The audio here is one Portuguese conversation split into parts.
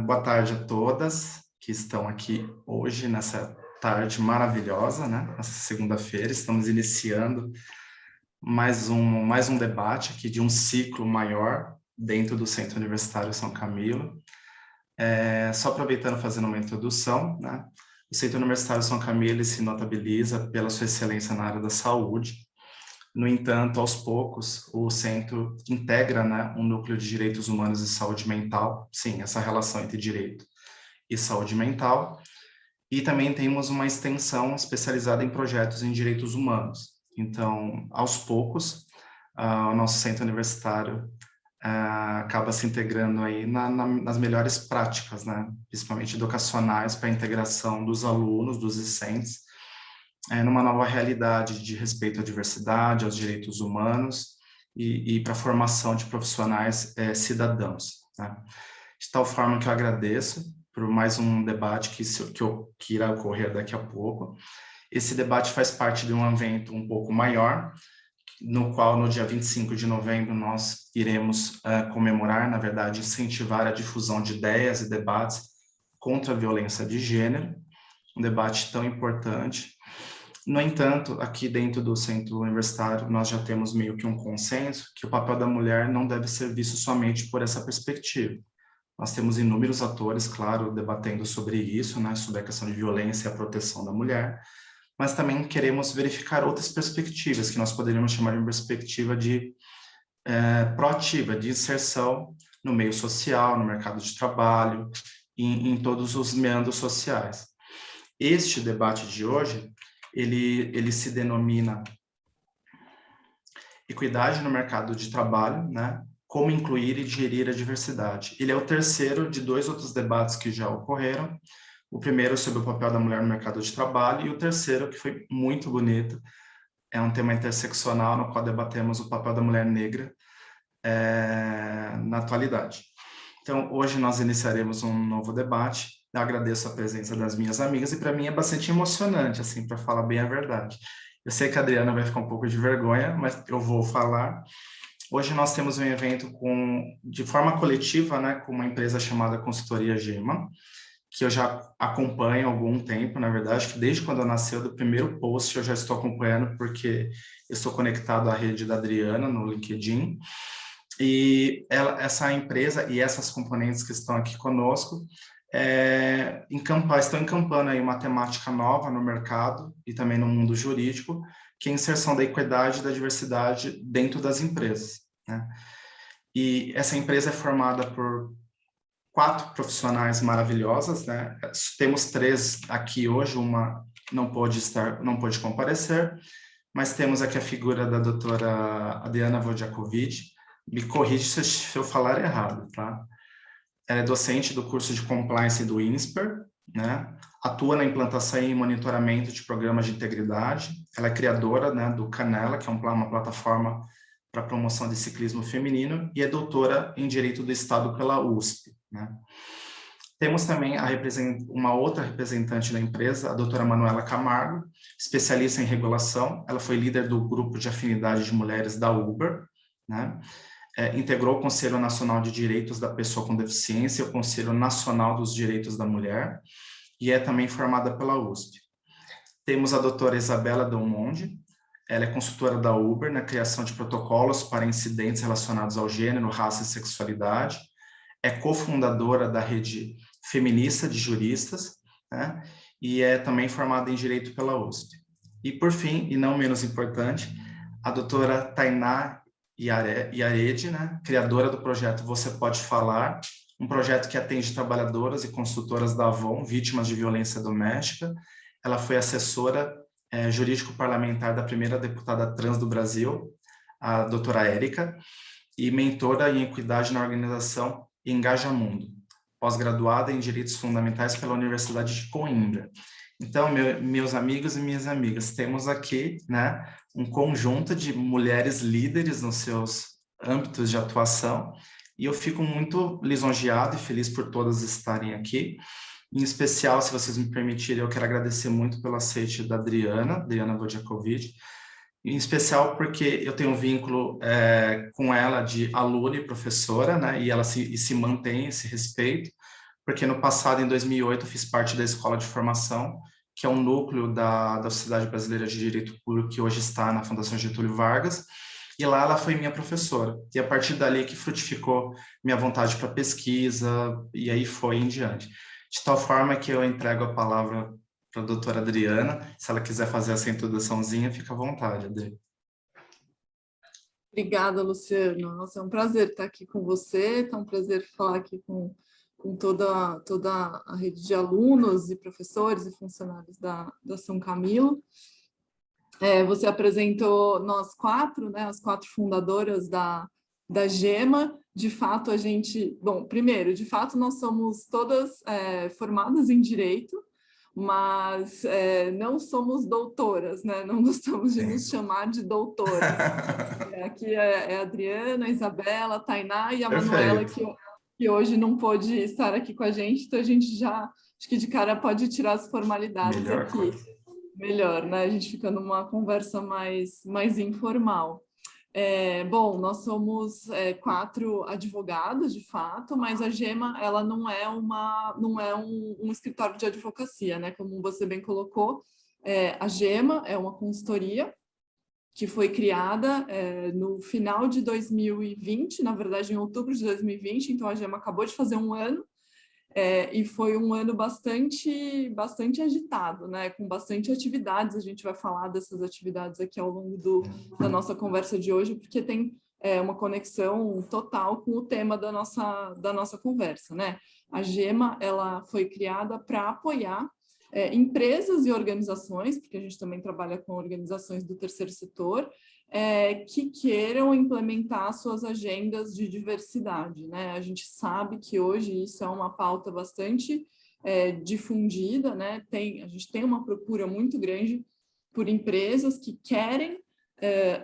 Boa tarde a todas que estão aqui hoje, nessa tarde maravilhosa, né? Nessa segunda-feira, estamos iniciando mais um debate aqui de um ciclo maior dentro do Centro Universitário São Camilo. Só aproveitando, fazendo uma introdução, né? O Centro Universitário São Camilo ele se notabiliza pela sua excelência na área da saúde. No entanto, aos poucos, o centro integra, né, um núcleo de direitos humanos e saúde mental, sim, essa relação entre direito e saúde mental, e também temos uma extensão especializada em projetos em direitos humanos. Então, aos poucos, o nosso centro universitário acaba se integrando aí nas melhores práticas, né, principalmente educacionais, para a integração dos alunos, dos discentes, numa nova realidade de respeito à diversidade, aos direitos humanos e para a formação de profissionais cidadãos. Né? De tal forma que eu agradeço por mais um debate que irá ocorrer daqui a pouco. Esse debate faz parte de um evento um pouco maior, no qual no dia 25 de novembro nós iremos comemorar, na verdade, incentivar a difusão de ideias e debates contra a violência de gênero, um debate tão importante. No entanto, aqui dentro do centro universitário, nós já temos meio que um consenso que o papel da mulher não deve ser visto somente por essa perspectiva. Nós temos inúmeros atores, claro, debatendo sobre isso, né, sobre a questão de violência e a proteção da mulher, mas também queremos verificar outras perspectivas, que nós poderíamos chamar de uma perspectiva de proativa, de inserção no meio social, no mercado de trabalho, em todos os meandros sociais. Este debate de hoje, ele se denomina Equidade no Mercado de Trabalho, né? Como incluir e gerir a diversidade. Ele é o terceiro de dois outros debates que já ocorreram. O primeiro sobre o papel da mulher no mercado de trabalho e o terceiro, que foi muito bonito, é um tema interseccional no qual debatemos o papel da mulher negra na atualidade. Então, hoje nós iniciaremos um novo debate. Eu agradeço a presença das minhas amigas e para mim é bastante emocionante, assim, para falar bem a verdade. Eu sei que a Adriana vai ficar um pouco de vergonha, mas eu vou falar. Hoje nós temos um evento de forma coletiva, né, com uma empresa chamada Consultoria Gema, que eu já acompanho há algum tempo, na verdade, que desde quando eu nasci, do primeiro post eu já estou acompanhando, porque eu estou conectado à rede da Adriana no LinkedIn. E essa empresa e essas componentes que estão aqui conosco estão encampando aí uma temática nova no mercado e também no mundo jurídico, que é a inserção da equidade e da diversidade dentro das empresas. Né? E essa empresa é formada por 4 profissionais maravilhosas, né? Temos 3 aqui hoje, uma não pôde comparecer, mas temos aqui a figura da doutora Adriana Wojciechowicz. Me corrija se eu falar errado, tá? Ela é docente do curso de Compliance do INSPER, né? Atua na implantação e monitoramento de programas de integridade. Ela é criadora, né, do Canela, que é uma plataforma para promoção de ciclismo feminino, e é doutora em Direito do Estado pela USP, né? Temos também uma outra representante da empresa, a doutora Manuela Camargo, especialista em regulação. Ela foi líder do grupo de afinidade de mulheres da Uber, né? Integrou o Conselho Nacional de Direitos da Pessoa com Deficiência e o Conselho Nacional dos Direitos da Mulher, e é também formada pela USP. Temos a doutora Isabela Del Monde, ela é consultora da Uber na criação de protocolos para incidentes relacionados ao gênero, raça e sexualidade, é cofundadora da Rede Feminista de Juristas, né? E é também formada em Direito pela USP. E, por fim, e não menos importante, a doutora Tainá Yaredi, né, criadora do projeto Você Pode Falar, um projeto que atende trabalhadoras e consultoras da Avon, vítimas de violência doméstica. Ela foi assessora jurídico-parlamentar da primeira deputada trans do Brasil, a doutora Érica, e mentora em equidade na organização Engajamundo, pós-graduada em Direitos Fundamentais pela Universidade de Coimbra. Então, meus amigos e minhas amigas, temos aqui, né, um conjunto de mulheres líderes nos seus âmbitos de atuação, e eu fico muito lisonjeado e feliz por todas estarem aqui. Em especial, se vocês me permitirem, eu quero agradecer muito pelo aceite da Adriana Wojciechowicz, em especial porque eu tenho um vínculo com ela de aluna e professora, né? E ela se mantém esse respeito, porque no passado, em 2008, eu fiz parte da Escola de Formação, que é um núcleo da Sociedade Brasileira de Direito Público, que hoje está na Fundação Getúlio Vargas, e lá ela foi minha professora. E a partir dali que frutificou minha vontade para pesquisa, e aí foi em diante. De tal forma que eu entrego a palavra para a doutora Adriana. Se ela quiser fazer essa introduçãozinha, fica à vontade, Adri. Obrigada, Luciano. Nossa, é um prazer estar aqui com você, é um prazer falar aqui com toda a rede de alunos e professores e funcionários da São Camilo. Você apresentou nós quatro, né, as quatro fundadoras da GEMA. De fato, a gente... Bom, primeiro, de fato, nós somos todas formadas em Direito, mas não somos doutoras, né? Não gostamos de nos chamar de doutoras. Aqui é a Adriana, a Isabela, a Tainá e a Manuela, que hoje não pôde estar aqui com a gente, então a gente já, acho que de cara pode tirar as formalidades Melhor aqui. coisa. Melhor, né? A gente fica numa conversa mais informal. Bom, nós somos quatro advogados, de fato, mas a GEMA ela não é um escritório de advocacia, né? Como você bem colocou, a GEMA é uma consultoria que foi criada no final de 2020, na verdade em outubro de 2020, então a GEMA acabou de fazer um ano, e foi um ano bastante agitado, né? Com bastante atividades. A gente vai falar dessas atividades aqui ao longo da nossa conversa de hoje, porque tem uma conexão total com o tema da nossa conversa, né? A GEMA ela foi criada para apoiar empresas e organizações, porque a gente também trabalha com organizações do terceiro setor, que queiram implementar suas agendas de diversidade, né? A gente sabe que hoje isso é uma pauta bastante difundida, né? A gente tem uma procura muito grande por empresas que querem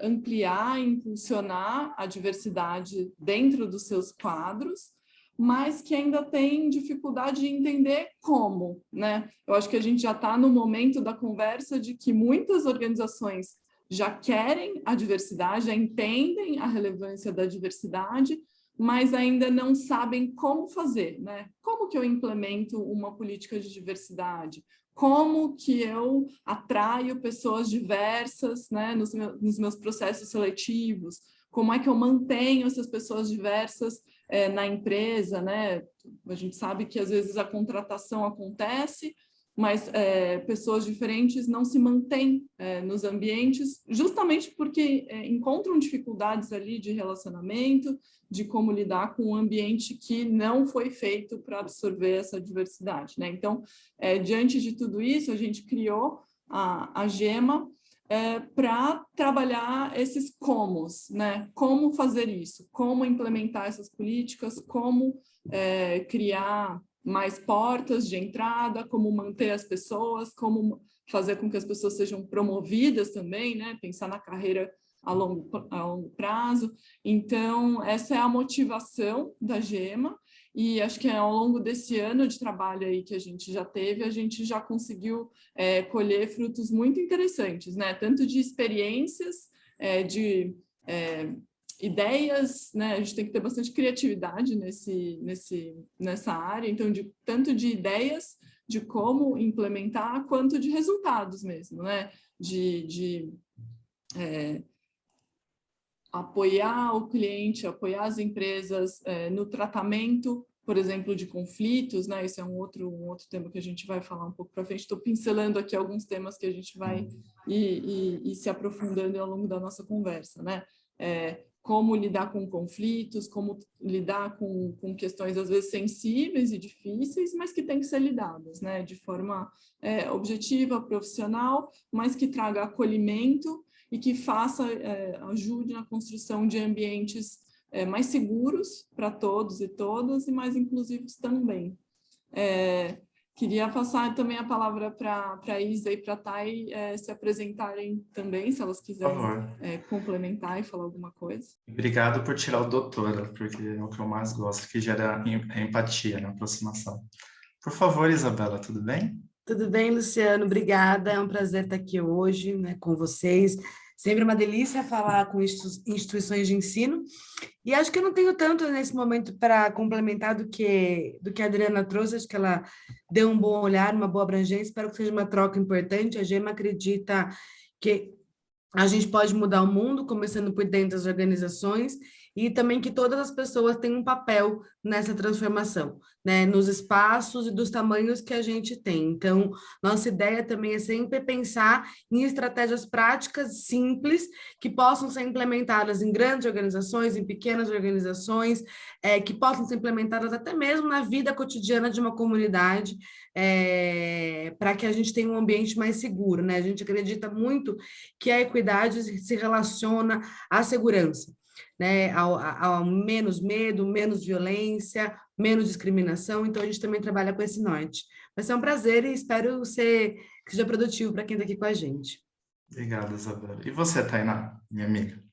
ampliar e impulsionar a diversidade dentro dos seus quadros, mas que ainda tem dificuldade de entender como, né? Eu acho que a gente já está no momento da conversa de que muitas organizações já querem a diversidade, já entendem a relevância da diversidade, mas ainda não sabem como fazer, né? Como que eu implemento uma política de diversidade? Como que eu atraio pessoas diversas, né, nos meus processos seletivos? Como é que eu mantenho essas pessoas diversas na empresa, né? A gente sabe que às vezes a contratação acontece, mas pessoas diferentes não se mantêm nos ambientes, justamente porque encontram dificuldades ali de relacionamento, de como lidar com um ambiente que não foi feito para absorver essa diversidade, né? Então, diante de tudo isso, a gente criou a GEMA para trabalhar esses comos, né? Como fazer isso, como implementar essas políticas, como criar mais portas de entrada, como manter as pessoas, como fazer com que as pessoas sejam promovidas também, né? Pensar na carreira a longo prazo. Então, essa é a motivação da GEMA, e acho que ao longo desse ano de trabalho aí que a gente já teve, a gente já conseguiu colher frutos muito interessantes, né? Tanto de experiências, de ideias, né? A gente tem que ter bastante criatividade nessa área, então, tanto de ideias de como implementar, quanto de resultados mesmo, né? De apoiar o cliente, apoiar as empresas no tratamento, por exemplo, de conflitos, né? Esse é um outro tema que a gente vai falar um pouco para frente. Estou pincelando aqui alguns temas que a gente vai ir se aprofundando ao longo da nossa conversa, né? Como lidar com conflitos, como lidar com questões, às vezes, sensíveis e difíceis, mas que têm que ser lidadas, né? De forma objetiva, profissional, mas que traga acolhimento e que ajude na construção de ambientes mais seguros para todos e todas e mais inclusivos também. Queria passar também a palavra para a Isa e para a Thay se apresentarem também, se elas quiserem complementar e falar alguma coisa. Obrigado por tirar o doutora, porque é o que eu mais gosto, que gera empatia na aproximação. Por favor, Isabela, tudo bem? Tudo bem, Luciano? Obrigada. É um prazer estar aqui hoje, né, com vocês. Sempre uma delícia falar com instituições de ensino. E acho que eu não tenho tanto nesse momento para complementar do que a Adriana trouxe. Acho que ela deu um bom olhar, uma boa abrangência. Espero que seja uma troca importante. A Gema acredita que a gente pode mudar o mundo, começando por dentro das organizações, e também que todas as pessoas têm um papel nessa transformação, né? Nos espaços e dos tamanhos que a gente tem. Então, nossa ideia também é sempre pensar em estratégias práticas simples que possam ser implementadas em grandes organizações, em pequenas organizações, que possam ser implementadas até mesmo na vida cotidiana de uma comunidade, para que a gente tenha um ambiente mais seguro, né? A gente acredita muito que a equidade se relaciona à segurança, né? Ao menos medo, menos violência, menos discriminação. Então, a gente também trabalha com esse norte. Vai ser um prazer e espero que seja produtivo para quem está aqui com a gente. Obrigado, Isabela. E você, Tainá, minha amiga?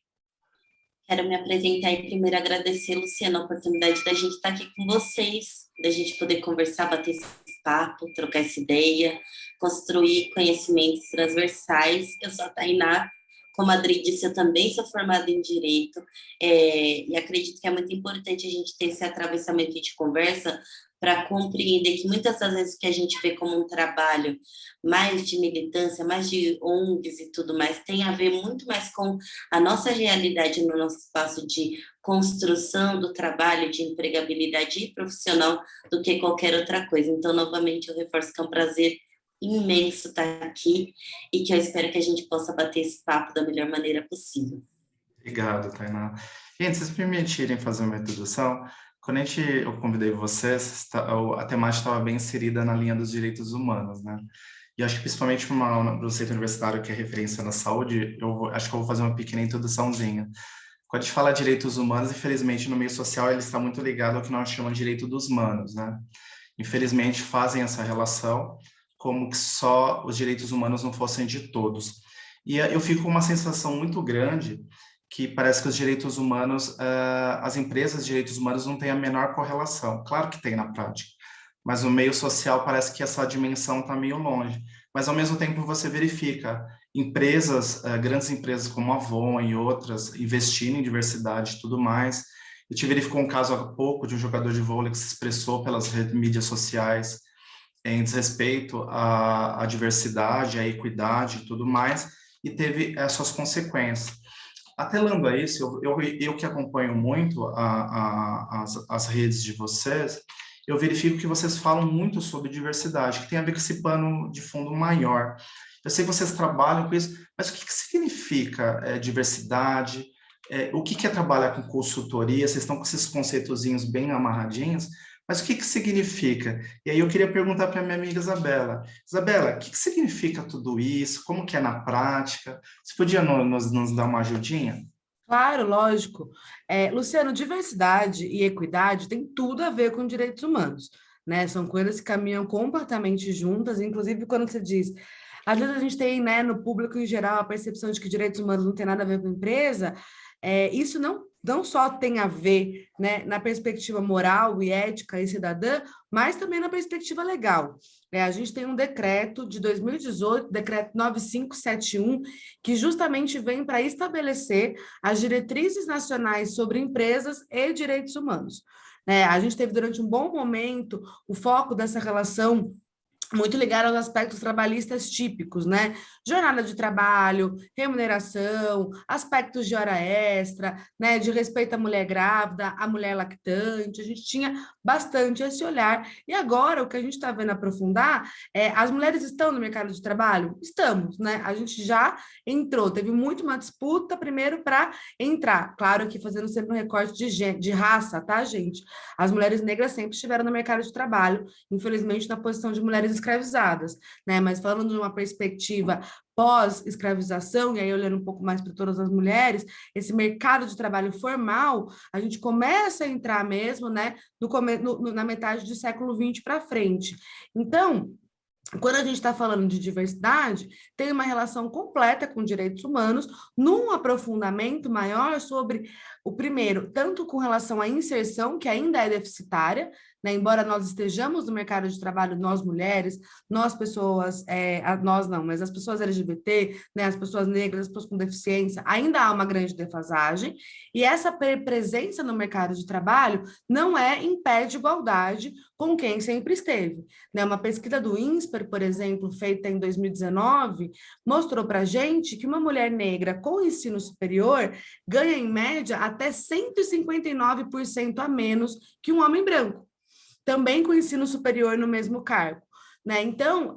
Quero me apresentar e primeiro agradecer, Luciana, a oportunidade da gente estar aqui com vocês, da gente poder conversar, bater esse papo, trocar essa ideia, construir conhecimentos transversais. Eu sou a Tainá, como a Adri disse, eu também sou formada em Direito, e acredito que é muito importante a gente ter esse atravessamento de conversa para compreender que muitas das vezes que a gente vê como um trabalho mais de militância, mais de ONGs e tudo mais, tem a ver muito mais com a nossa realidade no nosso espaço de construção do trabalho, de empregabilidade profissional, do que qualquer outra coisa. Então, novamente, eu reforço que é um prazer imenso estar aqui e que eu espero que a gente possa bater esse papo da melhor maneira possível. Obrigado, Tainá. Gente, se vocês me permitirem fazer uma introdução, quando eu convidei vocês, a temática estava bem inserida na linha dos direitos humanos, né? E acho que principalmente para o centro universitário, que é referência na saúde, acho que eu vou fazer uma pequena introduçãozinha. Quando a gente fala de direitos humanos, infelizmente, no meio social, ele está muito ligado ao que nós chamamos de direito dos humanos, né? Infelizmente, fazem essa relação como que só os direitos humanos não fossem de todos. E eu fico com uma sensação muito grande que parece que os direitos humanos, as empresas de direitos humanos não têm a menor correlação. Claro que tem na prática, mas no meio social parece que essa dimensão está meio longe. Mas, ao mesmo tempo, você verifica empresas, grandes empresas como a Avon e outras, investindo em diversidade e tudo mais. A gente verificou um caso há pouco de um jogador de vôlei que se expressou pelas mídias sociais em desrespeito à diversidade, à equidade e tudo mais, e teve as suas consequências. Atrelando a isso, eu que acompanho muito as redes de vocês, eu verifico que vocês falam muito sobre diversidade, que tem a ver com esse pano de fundo maior. Eu sei que vocês trabalham com isso, mas o que significa diversidade? O que é trabalhar com consultoria? Vocês estão com esses conceitozinhos bem amarradinhos, mas o que significa? E aí eu queria perguntar para a minha amiga Isabela. Isabela, o que significa tudo isso? Como que é na prática? Você podia nos dar uma ajudinha? Claro, lógico. Luciano, diversidade e equidade tem tudo a ver com direitos humanos, né? São coisas que caminham completamente juntas, inclusive quando você diz... Às vezes a gente tem, né, no público em geral, a percepção de que direitos humanos não tem nada a ver com empresa. Isso não só tem a ver, né, na perspectiva moral e ética e cidadã, mas também na perspectiva legal. A gente tem um decreto de 2018, decreto 9571, que justamente vem para estabelecer as diretrizes nacionais sobre empresas e direitos humanos. A gente teve durante um bom momento o foco dessa relação muito ligado aos aspectos trabalhistas típicos, né? Jornada de trabalho, remuneração, aspectos de hora extra, né? De respeito à mulher grávida, à mulher lactante. A gente tinha bastante esse olhar. E agora, o que a gente está vendo aprofundar as mulheres estão no mercado de trabalho? Estamos, né? A gente já entrou. Teve muito uma disputa primeiro para entrar. Claro que fazendo sempre um recorte de raça, tá, gente? As mulheres negras sempre estiveram no mercado de trabalho, infelizmente, na posição de mulheres escravizadas, né? Mas falando de uma perspectiva pós-escravização, e aí olhando um pouco mais para todas as mulheres, esse mercado de trabalho formal, a gente começa a entrar mesmo, né, na metade do século XX para frente. Então, quando a gente está falando de diversidade, tem uma relação completa com direitos humanos, num aprofundamento maior sobre O primeiro, tanto com relação à inserção, que ainda é deficitária, né? Embora nós estejamos no mercado de trabalho, nós mulheres, nós pessoas, nós não, mas as pessoas LGBT, né? As pessoas negras, as pessoas com deficiência, ainda há uma grande defasagem, e essa presença no mercado de trabalho não é em pé de igualdade com quem sempre esteve, né? Uma pesquisa do INSPER, por exemplo, feita em 2019, mostrou para a gente que uma mulher negra com ensino superior ganha, em média, até 159% a menos que um homem branco, também com ensino superior no mesmo cargo. Né? Então,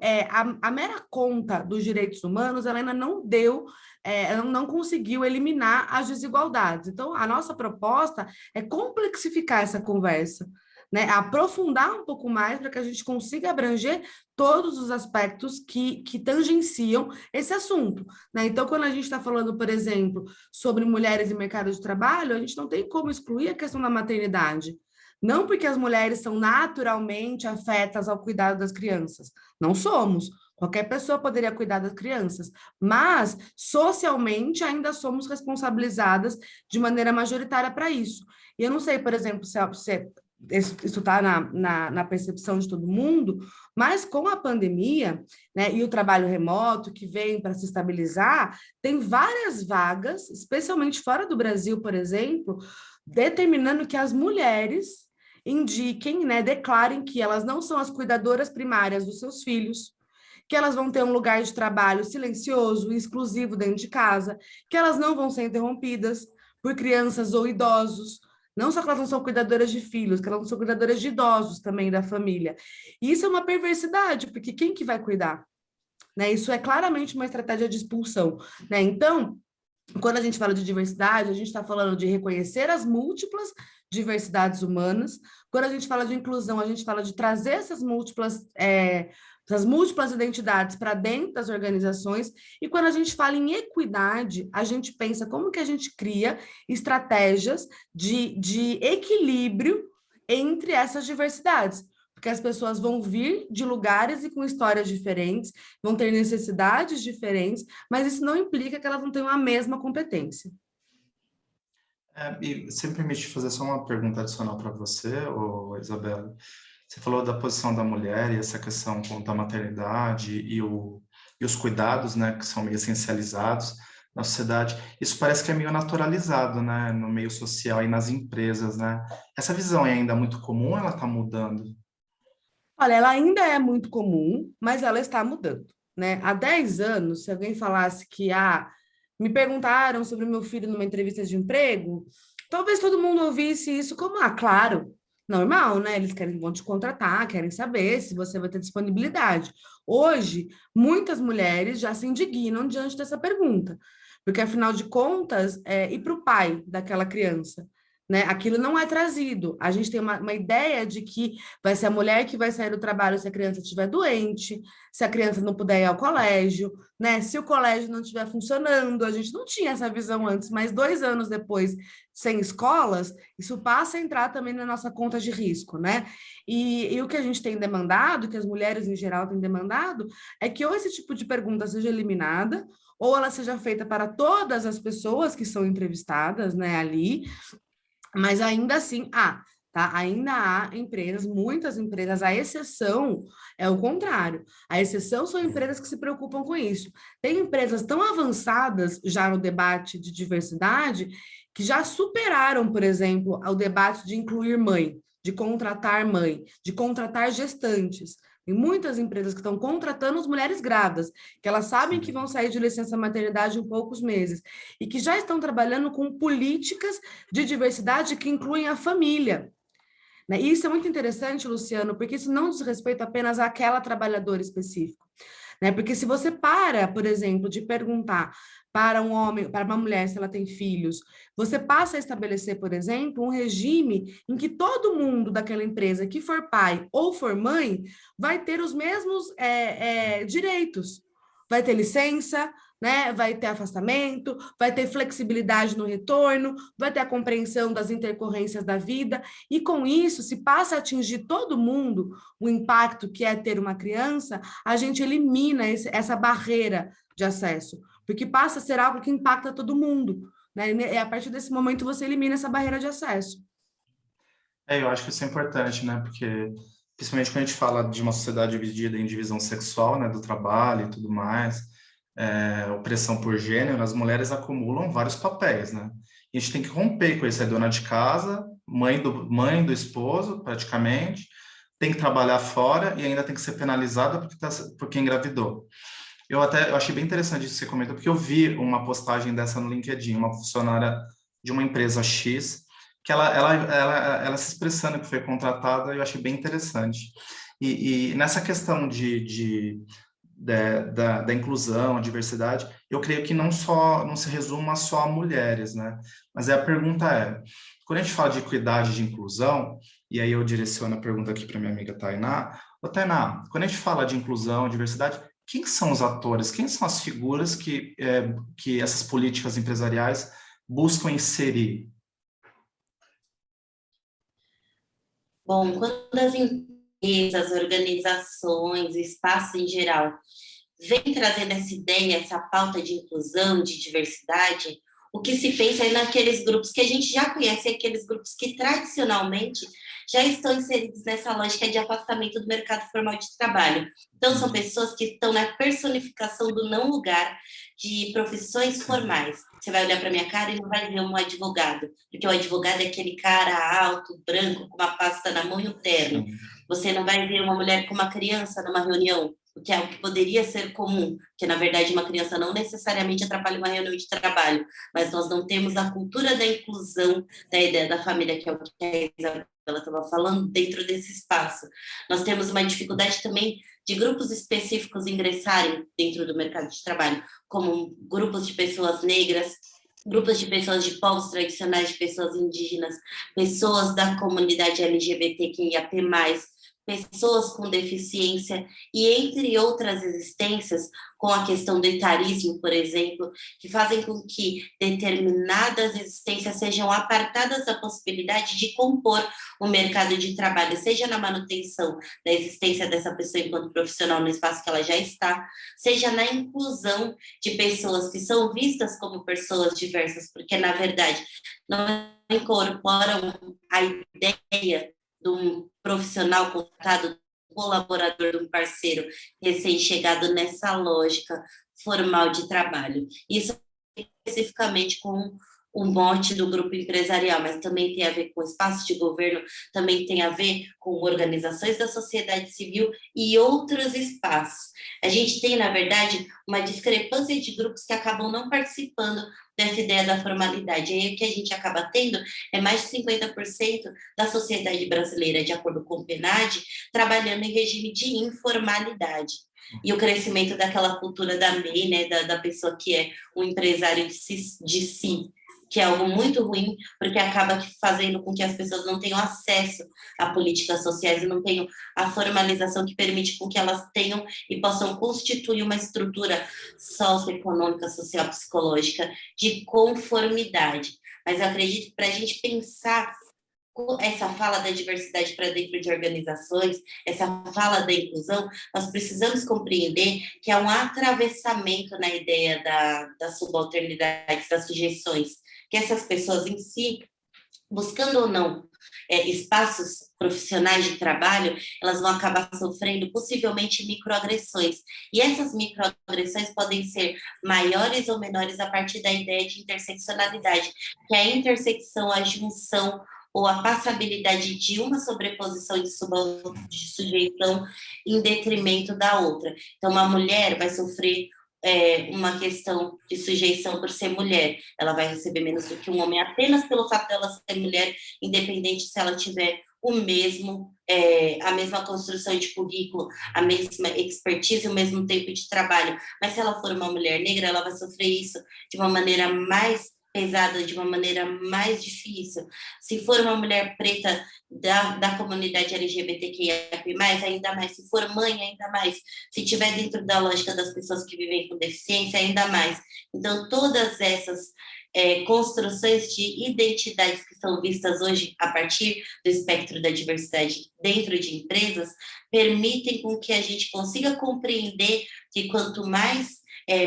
a mera conta dos direitos humanos, ela ainda não deu, ela não conseguiu eliminar as desigualdades. Então, a nossa proposta é complexificar essa conversa, né? Aprofundar um pouco mais para que a gente consiga abranger todos os aspectos que tangenciam esse assunto. Né? Então, quando a gente está falando, por exemplo, sobre mulheres e mercado de trabalho, a gente não tem como excluir a questão da maternidade. Não porque as mulheres são naturalmente afetas ao cuidado das crianças. Não somos. Qualquer pessoa poderia cuidar das crianças, mas socialmente ainda somos responsabilizadas de maneira majoritária para isso. E eu não sei, por exemplo, se isso está na percepção de todo mundo, mas com a pandemia, né, e o trabalho remoto que vem para se estabilizar, tem várias vagas, especialmente fora do Brasil, por exemplo, determinando que as mulheres indiquem, né, declarem que elas não são as cuidadoras primárias dos seus filhos, que elas vão ter um lugar de trabalho silencioso e exclusivo dentro de casa, que elas não vão ser interrompidas por crianças ou idosos, não só que elas não são cuidadoras de filhos, que elas não são cuidadoras de idosos também da família. E isso é uma perversidade, porque quem que vai cuidar? Né? Isso é claramente uma estratégia de expulsão. Né? Então, quando a gente fala de diversidade, a gente está falando de reconhecer as múltiplas diversidades humanas. Quando a gente fala de inclusão, a gente fala de trazer essas múltiplas identidades para dentro das organizações. E quando a gente fala em equidade, a gente pensa como que a gente cria estratégias de equilíbrio entre essas diversidades. Porque as pessoas vão vir de lugares e com histórias diferentes, vão ter necessidades diferentes, mas isso não implica que elas não tenham a mesma competência. E se me permite fazer só uma pergunta adicional para você, Isabela. Você falou da posição da mulher e essa questão da maternidade e os cuidados, né, que são meio essencializados na sociedade. Isso parece que é meio naturalizado, né, no meio social e nas empresas, né? Essa visão é ainda muito comum ou ela está mudando? Olha, ela ainda é muito comum, mas ela está mudando, né? Há 10 anos, se alguém falasse que me perguntaram sobre o meu filho numa entrevista de emprego, talvez todo mundo ouvisse isso como, claro, normal, né? Eles vão te contratar, querem saber se você vai ter disponibilidade. Hoje, muitas mulheres já se indignam diante dessa pergunta, porque afinal de contas, e para o pai daquela criança? Né? Aquilo não é trazido. A gente tem uma ideia de que vai ser a mulher que vai sair do trabalho se a criança estiver doente, se a criança não puder ir ao colégio, né? Se o colégio não estiver funcionando. A gente não tinha essa visão antes, mas 2 anos depois, sem escolas, isso passa a entrar também na nossa conta de risco, né? E o que a gente tem demandado, que as mulheres em geral têm demandado, é que ou esse tipo de pergunta seja eliminada, ou ela seja feita para todas as pessoas que são entrevistadas, né, ali. Mas ainda assim, ainda há empresas, muitas empresas, a exceção é o contrário. A exceção são empresas que se preocupam com isso. Tem empresas tão avançadas já no debate de diversidade que já superaram, por exemplo, o debate de incluir mãe, de contratar gestantes. Tem muitas empresas que estão contratando as mulheres grávidas, que elas sabem que vão sair de licença maternidade em poucos meses, e que já estão trabalhando com políticas de diversidade que incluem a família. Né? E isso é muito interessante, Luciano, porque isso não diz respeito apenas àquela trabalhadora específica. Né? Porque se você por exemplo, de perguntar para um homem, para uma mulher, se ela tem filhos, você passa a estabelecer, por exemplo, um regime em que todo mundo daquela empresa que for pai ou for mãe vai ter os mesmos direitos. Vai ter licença, né? Vai ter afastamento, vai ter flexibilidade no retorno, vai ter a compreensão das intercorrências da vida, e com isso, se passa a atingir todo mundo o impacto que é ter uma criança, a gente elimina essa barreira de acesso, porque passa a ser algo que impacta todo mundo. né? E a partir desse momento você elimina essa barreira de acesso. Eu acho que isso é importante, né? Porque, principalmente quando a gente fala de uma sociedade dividida em divisão sexual, né, do trabalho e tudo mais, opressão por gênero, as mulheres acumulam vários papéis, né? E a gente tem que romper com isso, é dona de casa, mãe do esposo, praticamente, tem que trabalhar fora e ainda tem que ser penalizada porque engravidou. Eu achei bem interessante isso que você comentou, porque eu vi uma postagem dessa no LinkedIn, uma funcionária de uma empresa X, que ela se expressando que foi contratada, eu achei bem interessante. E nessa questão da inclusão, a diversidade, eu creio que não se resuma só a mulheres, né? Mas a pergunta é, quando a gente fala de equidade e de inclusão, e aí eu direciono a pergunta aqui para minha amiga Tainá, Tainá, quando a gente fala de inclusão, diversidade, quem são os atores, quem são as figuras que essas políticas empresariais buscam inserir? Bom, quando as empresas, organizações, espaços em geral, vem trazendo essa ideia, essa pauta de inclusão, de diversidade, o que se pensa é naqueles grupos que a gente já conhece, aqueles grupos que tradicionalmente já estão inseridos nessa lógica de afastamento do mercado formal de trabalho. Então, são pessoas que estão na personificação do não lugar de profissões formais. Você vai olhar para minha cara e não vai ver um advogado, porque o advogado é aquele cara alto, branco, com uma pasta na mão e um terno. Você não vai ver uma mulher com uma criança numa reunião, que é o que poderia ser comum, que na verdade uma criança não necessariamente atrapalha uma reunião de trabalho, mas nós não temos a cultura da inclusão, da ideia da família, que é o que a Isabela estava falando, dentro desse espaço. Nós temos uma dificuldade também de grupos específicos ingressarem dentro do mercado de trabalho, como grupos de pessoas negras, grupos de pessoas de povos tradicionais, de pessoas indígenas, pessoas da comunidade LGBTQIAP+, pessoas com deficiência e entre outras existências, com a questão do etarismo, por exemplo, que fazem com que determinadas existências sejam apartadas da possibilidade de compor o mercado de trabalho, seja na manutenção da existência dessa pessoa enquanto profissional no espaço que ela já está, seja na inclusão de pessoas que são vistas como pessoas diversas, porque, na verdade, não incorporam a ideia de um profissional contratado, colaborador de um parceiro recém-chegado nessa lógica formal de trabalho. Isso especificamente com o mote do grupo empresarial, mas também tem a ver com espaço de governo, também tem a ver com organizações da sociedade civil e outros espaços. A gente tem, na verdade, uma discrepância de grupos que acabam não participando dessa ideia da formalidade. E aí o que a gente acaba tendo é mais de 50% da sociedade brasileira, de acordo com o PNAD, trabalhando em regime de informalidade. E o crescimento daquela cultura da MEI, né, da pessoa que é um empresário de si, que é algo muito ruim, porque acaba fazendo com que as pessoas não tenham acesso a políticas sociais e não tenham a formalização que permite com que elas tenham e possam constituir uma estrutura socioeconômica, social, psicológica de conformidade. Mas eu acredito que para a gente pensar essa fala da diversidade para dentro de organizações, essa fala da inclusão, nós precisamos compreender que há um atravessamento na ideia da subalternidade, das sujeições, que essas pessoas em si, buscando ou não espaços profissionais de trabalho, elas vão acabar sofrendo possivelmente microagressões. E essas microagressões podem ser maiores ou menores a partir da ideia de interseccionalidade, que é a intersecção, a junção ou a passabilidade de uma sobreposição de sujeição em detrimento da outra. Então, uma mulher vai sofrer uma questão de sujeição por ser mulher, ela vai receber menos do que um homem apenas pelo fato dela ser mulher, independente se ela tiver a mesma construção de currículo, a mesma expertise, o mesmo tempo de trabalho. Mas se ela for uma mulher negra, ela vai sofrer isso de uma maneira mais pesada, de uma maneira mais difícil. Se for uma mulher preta da comunidade LGBTQIA+, ainda mais. Se for mãe, ainda mais. Se estiver dentro da lógica das pessoas que vivem com deficiência, ainda mais. Então, todas essas construções de identidades que são vistas hoje a partir do espectro da diversidade dentro de empresas, permitem com que a gente consiga compreender que quanto mais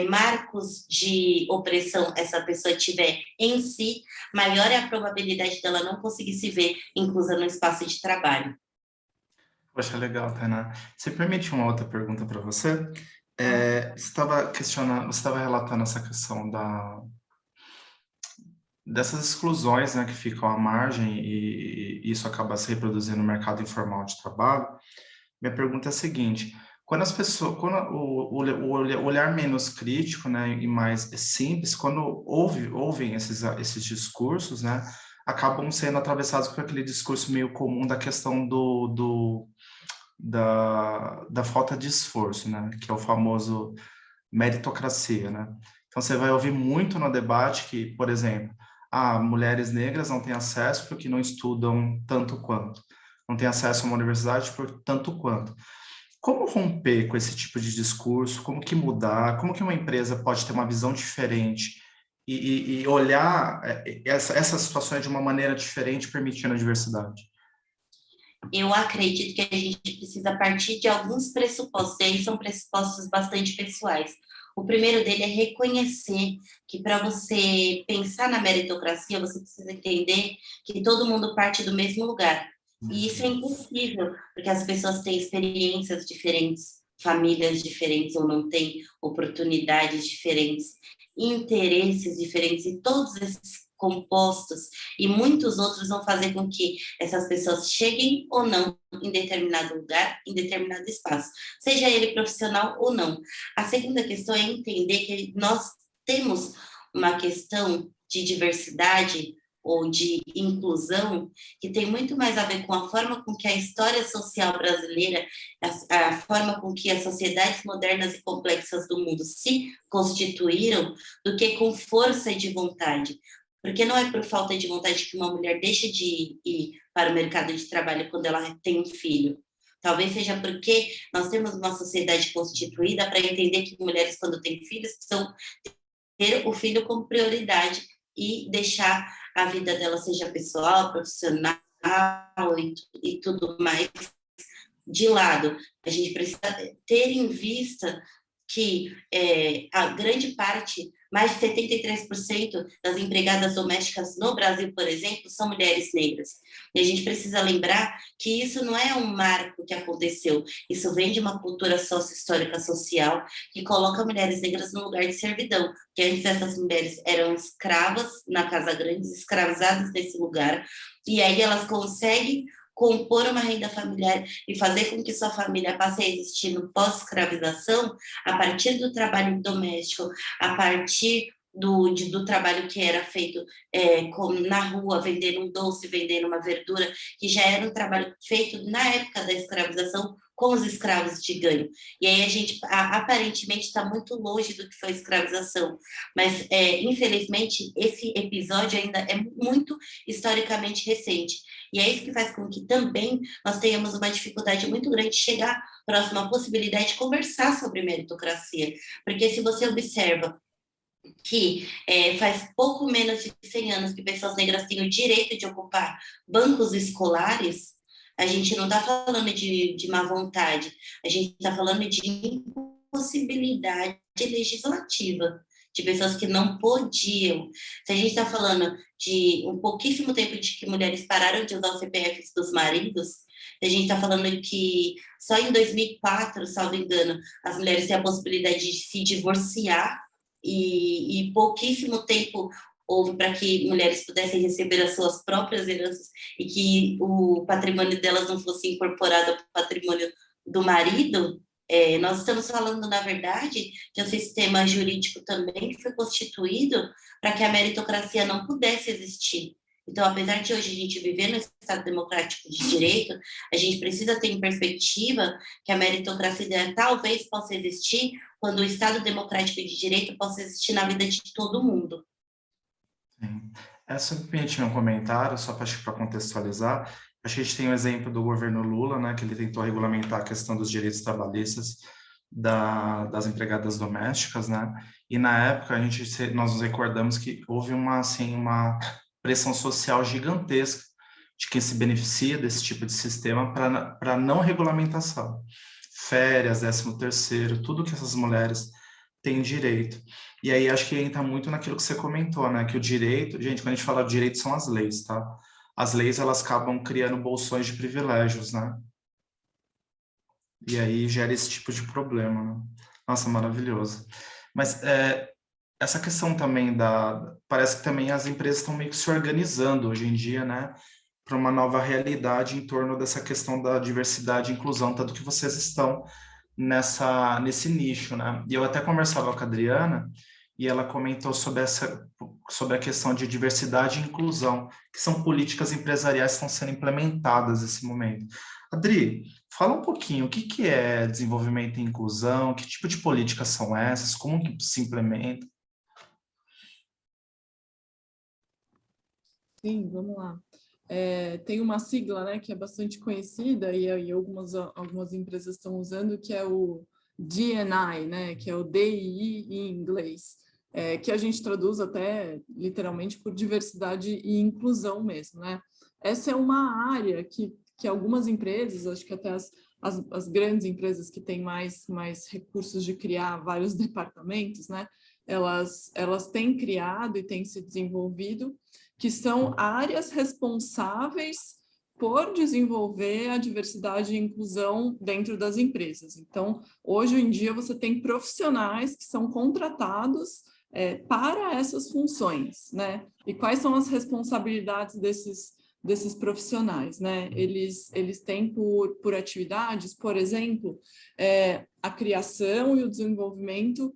marcos de opressão essa pessoa tiver em si, maior é a probabilidade dela não conseguir se ver inclusa no espaço de trabalho. Poxa, legal, Tainá. Você permite uma outra pergunta para você? Você estava relatando essa questão dessas exclusões, né, que ficam à margem e isso acaba se reproduzindo no mercado informal de trabalho. Minha pergunta é a seguinte: quando as pessoas, quando o olhar menos crítico, né, e mais simples, quando ouvem esses discursos, né, acabam sendo atravessados por aquele discurso meio comum da questão da falta de esforço, né, que é o famoso meritocracia, né? Então você vai ouvir muito no debate que, por exemplo, mulheres negras não têm acesso porque não estudam tanto quanto, não têm acesso a uma universidade por tanto quanto. Como romper com esse tipo de discurso? Como que mudar? Como que uma empresa pode ter uma visão diferente e olhar essas situações de uma maneira diferente, permitindo a diversidade? Eu acredito que a gente precisa partir de alguns pressupostos, e aí são pressupostos bastante pessoais. O primeiro dele é reconhecer que para você pensar na meritocracia, você precisa entender que todo mundo parte do mesmo lugar. E isso é impossível, porque as pessoas têm experiências diferentes, famílias diferentes, ou não têm oportunidades diferentes, interesses diferentes, e todos esses compostos e muitos outros vão fazer com que essas pessoas cheguem ou não em determinado lugar, em determinado espaço, seja ele profissional ou não. A segunda questão é entender que nós temos uma questão de diversidade ou de inclusão que tem muito mais a ver com a forma com que a história social brasileira, a forma com que as sociedades modernas e complexas do mundo se constituíram, do que com força e de vontade. Porque não é por falta de vontade que uma mulher deixa de ir para o mercado de trabalho quando ela tem um filho. Talvez seja porque nós temos uma sociedade constituída para entender que mulheres, quando têm filhos, precisam ter o filho como prioridade e deixar a vida dela, seja pessoal, profissional e tudo mais, de lado. A gente precisa ter em vista que a grande parte, mais de 73% das empregadas domésticas no Brasil, por exemplo, são mulheres negras. E a gente precisa lembrar que isso não é um marco que aconteceu, isso vem de uma cultura sócio-histórica social que coloca mulheres negras no lugar de servidão, que antes essas mulheres eram escravas na Casa Grande, escravizadas nesse lugar, e aí elas conseguem compor uma renda familiar e fazer com que sua família passe a existir no pós-escravização a partir do trabalho doméstico, a partir do trabalho que era feito na rua, vendendo um doce, vendendo uma verdura, que já era um trabalho feito na época da escravização com os escravos de ganho. E aí a gente aparentemente está muito longe do que foi a escravização, mas infelizmente esse episódio ainda é muito historicamente recente. E é isso que faz com que também nós tenhamos uma dificuldade muito grande de chegar próximo à possibilidade de conversar sobre meritocracia. Porque se você observa que faz pouco menos de 100 anos que pessoas negras têm o direito de ocupar bancos escolares, a gente não está falando de má vontade, a gente está falando de impossibilidade legislativa, de pessoas que não podiam. Se a gente está falando de um pouquíssimo tempo de que mulheres pararam de usar os CPFs dos maridos, a gente está falando que só em 2004, salvo engano, as mulheres têm a possibilidade de se divorciar e pouquíssimo tempo houve para que mulheres pudessem receber as suas próprias heranças e que o patrimônio delas não fosse incorporado ao patrimônio do marido. Nós estamos falando, na verdade, de um sistema jurídico também que foi constituído para que a meritocracia não pudesse existir. Então, apesar de hoje a gente viver no Estado democrático de direito, a gente precisa ter em perspectiva que a meritocracia talvez possa existir quando o Estado democrático de direito possa existir na vida de todo mundo. Sim. Só me permitir um comentário, só para contextualizar. A gente tem o exemplo do governo Lula, né, que ele tentou regulamentar a questão dos direitos trabalhistas das empregadas domésticas, né? E na época nós nos recordamos que houve uma pressão social gigantesca de quem se beneficia desse tipo de sistema para não regulamentação. Férias, 13º, tudo que essas mulheres tem direito. E aí acho que entra muito naquilo que você comentou, né? Que o direito, gente, quando a gente fala de direito, são as leis, tá? As leis, elas acabam criando bolsões de privilégios, né? E aí gera esse tipo de problema, né? Nossa, maravilhoso. Mas essa questão também parece que também as empresas estão meio que se organizando hoje em dia, né? Para uma nova realidade em torno dessa questão da diversidade e inclusão, tanto que vocês estão nesse nicho, né? E eu até conversava com a Adriana e ela comentou sobre a questão de diversidade e inclusão, que são políticas empresariais que estão sendo implementadas nesse momento. Adri, fala um pouquinho, o que é desenvolvimento e inclusão, que tipo de políticas são essas, como que se implementa? Sim, vamos lá. Tem uma sigla, né, que é bastante conhecida e aí algumas empresas estão usando, que é o D&I, né, que é o DEI em inglês, que a gente traduz até literalmente por diversidade e inclusão mesmo, né? Essa é uma área que algumas empresas, acho que até as grandes empresas que têm mais recursos de criar vários departamentos, né, elas têm criado e têm se desenvolvido, que são áreas responsáveis por desenvolver a diversidade e inclusão dentro das empresas. Então, hoje em dia, você tem profissionais que são contratados para essas funções, né? E quais são as responsabilidades desses profissionais, né? Eles têm por atividades, por exemplo, a criação e o desenvolvimento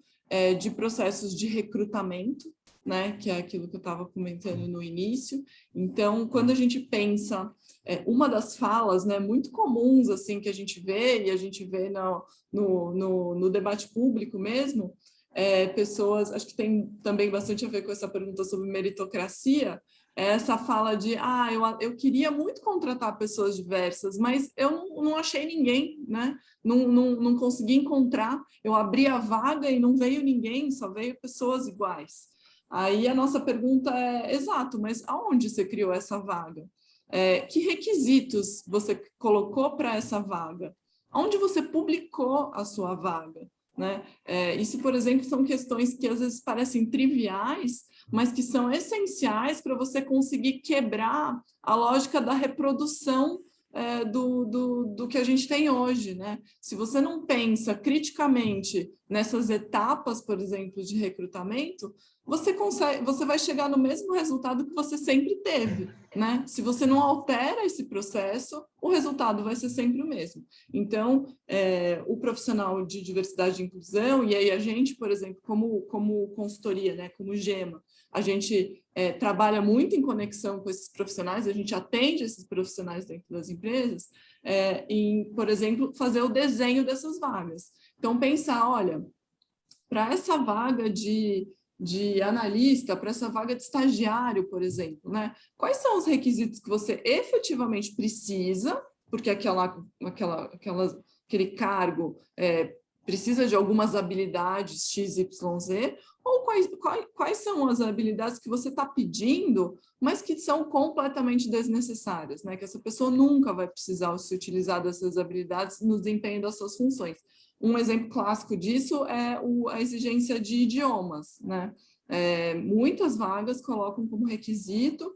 de processos de recrutamento, né, que é aquilo que eu estava comentando no início. Então, quando a gente pensa, uma das falas, né, muito comuns assim que a gente vê, e a gente vê no debate público mesmo, pessoas, acho que tem também bastante a ver com essa pergunta sobre meritocracia, essa fala de, eu queria muito contratar pessoas diversas, mas eu não achei ninguém, né? Não consegui encontrar, eu abri a vaga e não veio ninguém, só veio pessoas iguais. Aí a nossa pergunta é, exato, mas aonde você criou essa vaga? Que requisitos você colocou para essa vaga? Onde você publicou a sua vaga? Né? Isso, por exemplo, são questões que às vezes parecem triviais, mas que são essenciais para você conseguir quebrar a lógica da reprodução do que a gente tem hoje, né? Se você não pensa criticamente nessas etapas, por exemplo, de recrutamento, você vai chegar no mesmo resultado que você sempre teve, né? Se você não altera esse processo, o resultado vai ser sempre o mesmo. Então, o profissional de diversidade e inclusão, e aí a gente, por exemplo, como consultoria, né, como GEMA, a gente trabalha muito em conexão com esses profissionais, a gente atende esses profissionais dentro das empresas, em, por exemplo, fazer o desenho dessas vagas. Então, pensar, olha, para essa vaga de analista, para essa vaga de estagiário, por exemplo, né? Quais são os requisitos que você efetivamente precisa, porque aquele cargo precisa de algumas habilidades X, Y, Z, ou quais são as habilidades que você está pedindo, mas que são completamente desnecessárias, né? Que essa pessoa nunca vai precisar se utilizar dessas habilidades no desempenho das suas funções. Um exemplo clássico disso é a exigência de idiomas, né? Muitas vagas colocam como requisito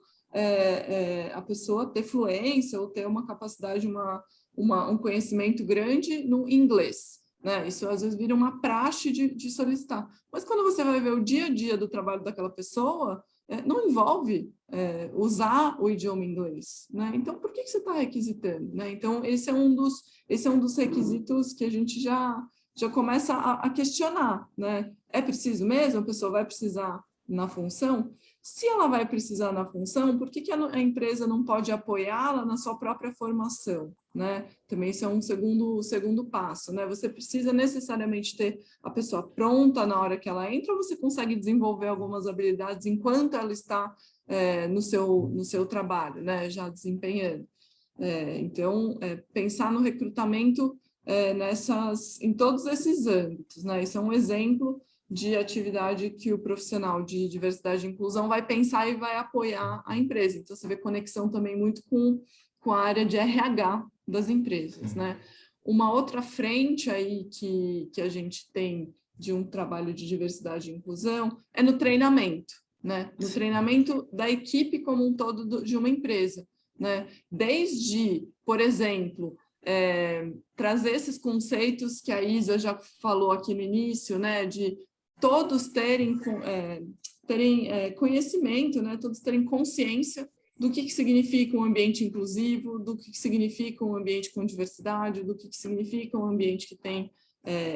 a pessoa ter fluência ou ter uma capacidade, um conhecimento grande no inglês, né? Isso às vezes vira uma praxe de solicitar. Mas quando você vai ver o dia a dia do trabalho daquela pessoa, não envolve usar o idioma inglês, né? Então, por que você está requisitando, né? Então, esse é um dos requisitos que a gente já começa a questionar, né? É preciso mesmo? A pessoa vai precisar na função? Se ela vai precisar na função, por que a empresa não pode apoiá-la na sua própria formação, né? Também isso é um segundo passo, né? Você precisa necessariamente ter a pessoa pronta na hora que ela entra, ou você consegue desenvolver algumas habilidades enquanto ela está no seu trabalho, né? Já desempenhando. Então, pensar no recrutamento em todos esses âmbitos, né? Isso é um exemplo de atividade que o profissional de diversidade e inclusão vai pensar e vai apoiar a empresa. Então, você vê conexão também muito com a área de RH das empresas, né? Uma outra frente aí que a gente tem de um trabalho de diversidade e inclusão é no treinamento, né? No treinamento da equipe como um todo de uma empresa, né? Desde, por exemplo, trazer esses conceitos que a Isa já falou aqui no início, né? De todos terem conhecimento, né? Todos terem consciência do que significa um ambiente inclusivo, do que significa um ambiente com diversidade, do que significa um ambiente que tem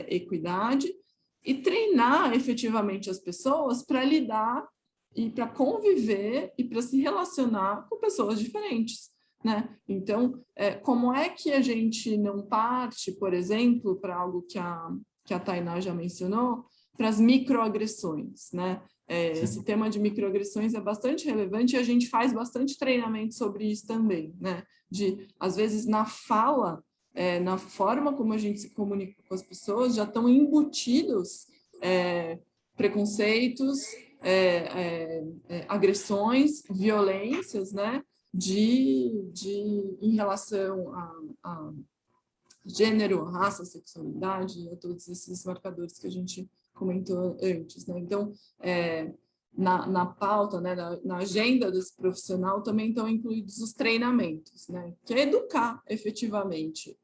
equidade, e treinar efetivamente as pessoas para lidar e para conviver e para se relacionar com pessoas diferentes, né? Então, como é que a gente não parte, por exemplo, para algo que a Tainá já mencionou, para as microagressões, né? Esse tema de microagressões é bastante relevante e a gente faz bastante treinamento sobre isso também, né? Às vezes, na fala, na forma como a gente se comunica com as pessoas, já estão embutidos preconceitos, agressões, violências, né? Em relação a gênero, raça, sexualidade, a todos esses marcadores que a gente comentou antes, né? Então, na pauta, né, na agenda desse profissional também estão incluídos os treinamentos, né? Que é educar efetivamente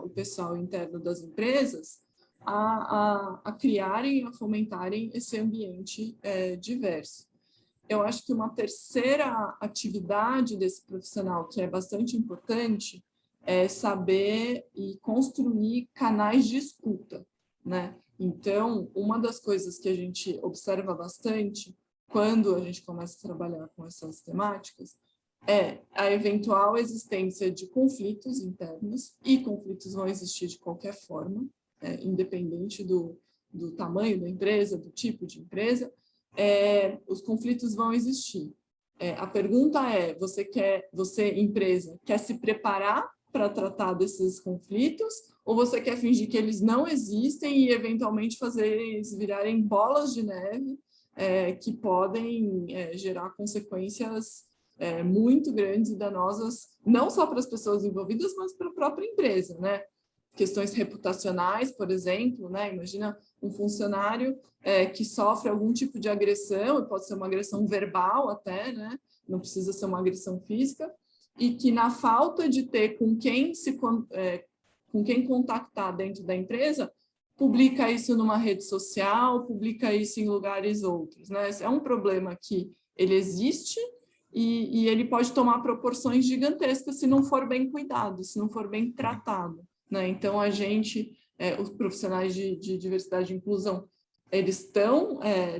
o pessoal interno das empresas a criarem, a fomentarem esse ambiente diverso. Eu acho que uma terceira atividade desse profissional, que é bastante importante, é saber e construir canais de escuta, né? Então, uma das coisas que a gente observa bastante quando a gente começa a trabalhar com essas temáticas é a eventual existência de conflitos internos, e conflitos vão existir de qualquer forma, independente do tamanho da empresa, do tipo de empresa, os conflitos vão existir. A pergunta é, você, empresa, quer se preparar para tratar desses conflitos, ou você quer fingir que eles não existem e, eventualmente, fazer eles virarem bolas de neve que podem gerar consequências muito grandes e danosas, não só para as pessoas envolvidas, mas para a própria empresa, né? Questões reputacionais, por exemplo, né? Imagina um funcionário que sofre algum tipo de agressão, pode ser uma agressão verbal até, né? Não precisa ser uma agressão física, e que, na falta de ter com quem contactar dentro da empresa, publica isso numa rede social, publica isso em lugares outros, né? É um problema que ele existe e ele pode tomar proporções gigantescas se não for bem cuidado, se não for bem tratado, né? Então, os profissionais de diversidade e inclusão, eles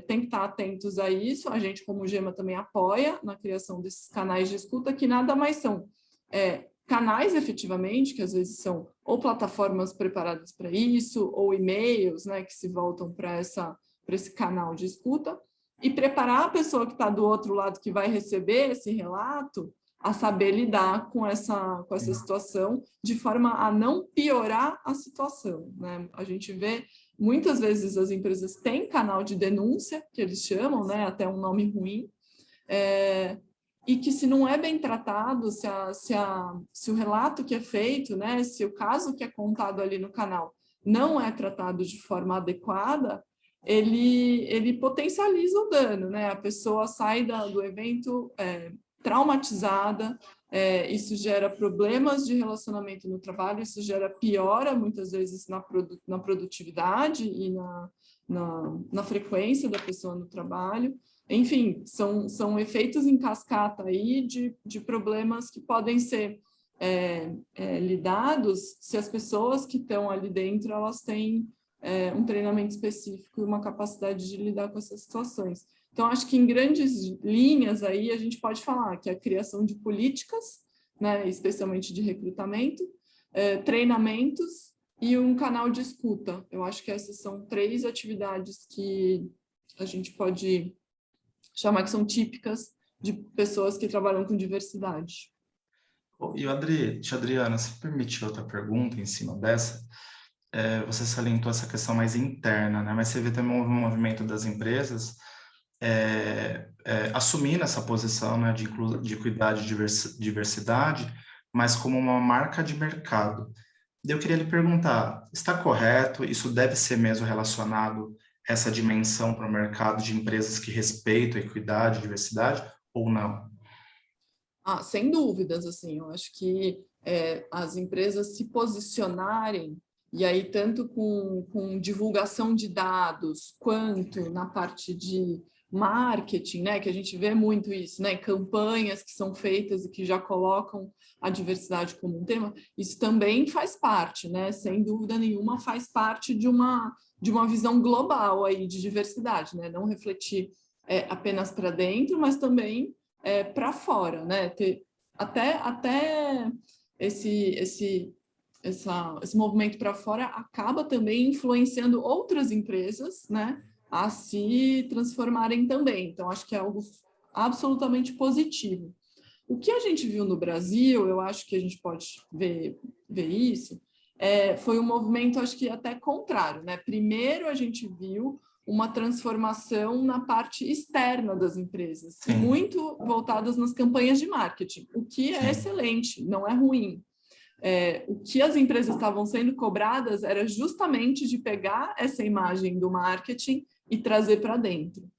têm que estar atentos a isso. A gente, como GEMA, também apoia na criação desses canais de escuta, que nada mais são canais, efetivamente, que às vezes são ou plataformas preparadas para isso, ou e-mails, né, que se voltam para esse canal de escuta, e preparar a pessoa que está do outro lado, que vai receber esse relato, a saber lidar com essa situação, de forma a não piorar a situação, né? A gente vê, muitas vezes, as empresas têm canal de denúncia, que eles chamam, né, até um nome ruim, e que, se não é bem tratado, se o relato que é feito, né, se o caso que é contado ali no canal não é tratado de forma adequada, ele potencializa o dano, né? A pessoa sai do evento traumatizada, isso gera problemas de relacionamento no trabalho, isso gera piora, muitas vezes, na produtividade e na frequência da pessoa no trabalho. Enfim, são efeitos em cascata aí de problemas que podem ser lidados se as pessoas que estão ali dentro, elas têm um treinamento específico e uma capacidade de lidar com essas situações. Então, acho que, em grandes linhas, aí a gente pode falar que a criação de políticas, né, especialmente de recrutamento, treinamentos e um canal de escuta. Eu acho que essas são 3 atividades que a gente pode chamar que são típicas de pessoas que trabalham com diversidade. E, Adriana, se permitir outra pergunta em cima dessa, você salientou essa questão mais interna, né? Mas você vê também um movimento das empresas assumindo essa posição, né, de equidade e diversidade, mas como uma marca de mercado. Eu queria lhe perguntar, está correto? Isso deve ser mesmo relacionado, essa dimensão para o mercado de empresas que respeitam a equidade e diversidade, ou não? Sem dúvidas, assim, eu acho que as empresas se posicionarem, e aí tanto com divulgação de dados, quanto na parte de marketing, né, que a gente vê muito isso, né, campanhas que são feitas e que já colocam a diversidade como um tema, isso também faz parte, né, sem dúvida nenhuma faz parte de uma visão global aí de diversidade, né, não refletir apenas para dentro, mas também para fora, né? Até esse movimento para fora acaba também influenciando outras empresas, né, a se transformarem também. Então, acho que é algo absolutamente positivo. O que a gente viu no Brasil, eu acho que a gente pode ver isso, foi um movimento, acho que até contrário, né? Primeiro a gente viu uma transformação na parte externa das empresas, Sim. muito voltadas nas campanhas de marketing, o que é excelente, não é ruim. O que as empresas estavam sendo cobradas era justamente de pegar essa imagem do marketing e trazer para dentro.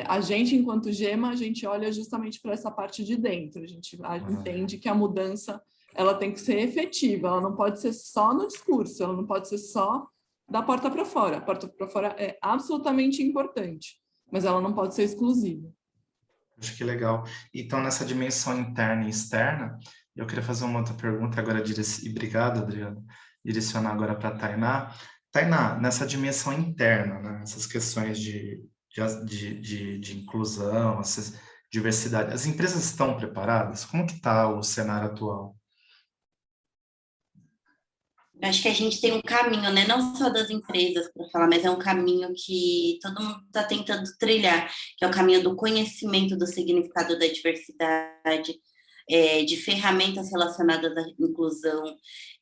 A gente, enquanto Gema, a gente olha justamente para essa parte de dentro, a gente entende que a mudança ela tem que ser efetiva, ela não pode ser só no discurso, ela não pode ser só da porta para fora. A porta para fora é absolutamente importante, mas ela não pode ser exclusiva. Acho que legal. Então, nessa dimensão interna e externa, eu queria fazer uma outra pergunta agora, e obrigado, Adriano, direcionar agora para a Tainá. Tainá, nessa dimensão interna, né, essas questões de inclusão, essas diversidade, as empresas estão preparadas? Como que está o cenário atual? Eu acho que a gente tem um caminho, né? Não só das empresas para falar, mas é um caminho que todo mundo está tentando trilhar, que é o caminho do conhecimento do significado da diversidade, de ferramentas relacionadas à inclusão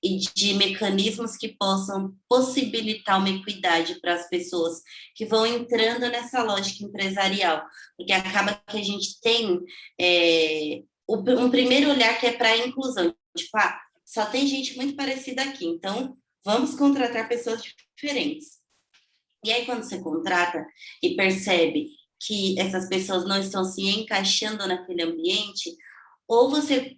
e de mecanismos que possam possibilitar uma equidade para as pessoas que vão entrando nessa lógica empresarial, porque acaba que a gente tem um primeiro olhar que é para a inclusão, tipo, só tem gente muito parecida aqui, então vamos contratar pessoas diferentes. E aí, quando você contrata e percebe que essas pessoas não estão se encaixando naquele ambiente, ou você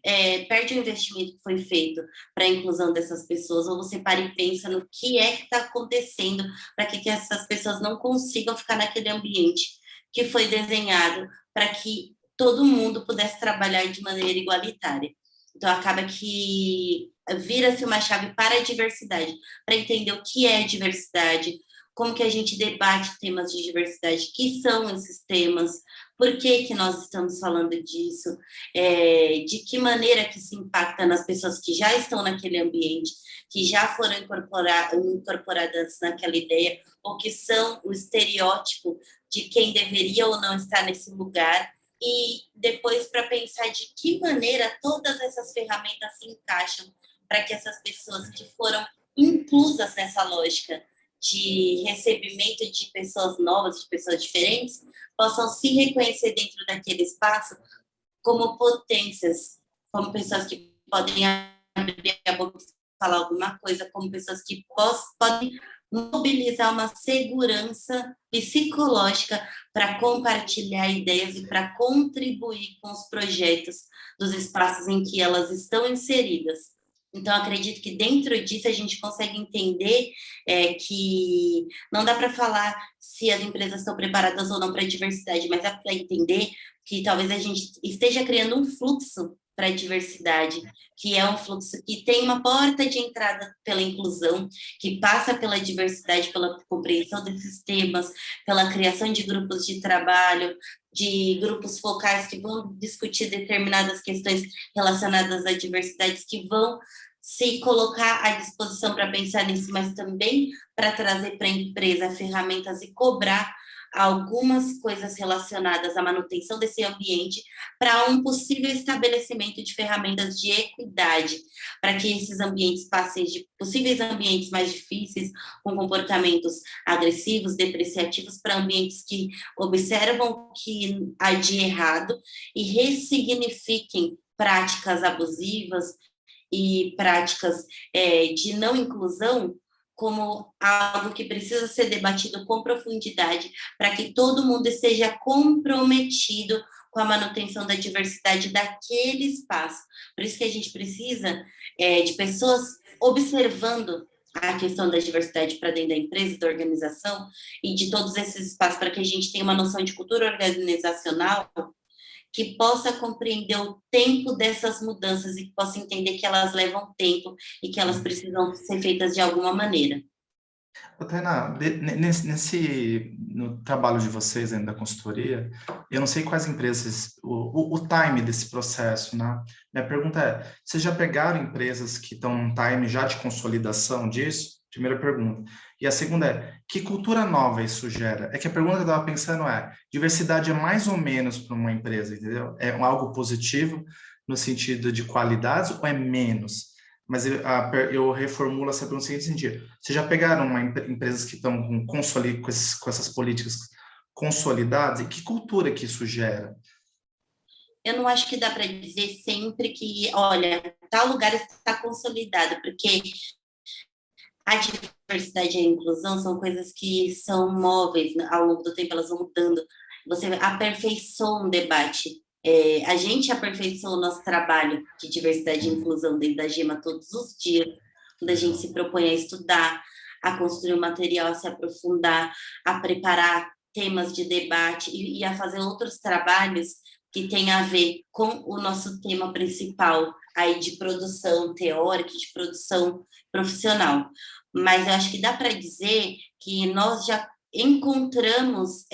perde o investimento que foi feito para a inclusão dessas pessoas, ou você para e pensa no que é que está acontecendo para que essas pessoas não consigam ficar naquele ambiente que foi desenhado para que todo mundo pudesse trabalhar de maneira igualitária. Então, acaba que vira-se uma chave para a diversidade, para entender o que é diversidade, como que a gente debate temas de diversidade, que são esses temas, por que nós estamos falando disso, de que maneira que se impacta nas pessoas que já estão naquele ambiente, que já foram incorporadas naquela ideia, ou que são o estereótipo de quem deveria ou não estar nesse lugar, e depois para pensar de que maneira todas essas ferramentas se encaixam para que essas pessoas que foram inclusas nessa lógica de recebimento de pessoas novas, de pessoas diferentes, possam se reconhecer dentro daquele espaço como potências, como pessoas que podem abrir a boca e falar alguma coisa, como pessoas que podem mobilizar uma segurança psicológica para compartilhar ideias e para contribuir com os projetos dos espaços em que elas estão inseridas. Então, acredito que dentro disso a gente consegue entender que não dá para falar se as empresas estão preparadas ou não para a diversidade, mas dá para entender que talvez a gente esteja criando um fluxo para a diversidade, que é um fluxo que tem uma porta de entrada pela inclusão, que passa pela diversidade, pela compreensão desses temas, pela criação de grupos de trabalho, de grupos focais que vão discutir determinadas questões relacionadas à diversidade, que vão se colocar à disposição para pensar nisso, mas também para trazer para a empresa ferramentas e cobrar algumas coisas relacionadas à manutenção desse ambiente para um possível estabelecimento de ferramentas de equidade, para que esses ambientes passem de possíveis ambientes mais difíceis, com comportamentos agressivos, depreciativos, para ambientes que observam o que há de errado e ressignifiquem práticas abusivas e práticas de não inclusão como algo que precisa ser debatido com profundidade para que todo mundo esteja comprometido com a manutenção da diversidade daquele espaço. Por isso que a gente precisa de pessoas observando a questão da diversidade para dentro da empresa, da organização e de todos esses espaços, para que a gente tenha uma noção de cultura organizacional que possa compreender o tempo dessas mudanças e que possa entender que elas levam tempo e que elas precisam ser feitas de alguma maneira. Tainá, no trabalho de vocês dentro da consultoria, eu não sei quais empresas, o time desse processo, né? Minha pergunta é, vocês já pegaram empresas que estão num time já de consolidação disso? Primeira pergunta. E a segunda é, que cultura nova isso gera? É que a pergunta que eu estava pensando é, diversidade é mais ou menos para uma empresa, entendeu? É algo positivo no sentido de qualidade ou é menos? Mas eu reformulo essa pergunta no seguinte sentido. Vocês já pegaram empresas que estão com essas políticas consolidadas? E que cultura que isso gera? Eu não acho que dá para dizer sempre que, olha, tal lugar está consolidado, porque a diversidade e a inclusão são coisas que são móveis, né? Ao longo do tempo elas vão mudando. Você aperfeiçoa um debate. A gente aperfeiçoa o nosso trabalho de diversidade e inclusão dentro da GEMA todos os dias, quando a gente se propõe a estudar, a construir um material, a se aprofundar, a preparar temas de debate e a fazer outros trabalhos que têm a ver com o nosso tema principal aí de produção teórica, de produção profissional. Mas eu acho que dá para dizer que nós já encontramos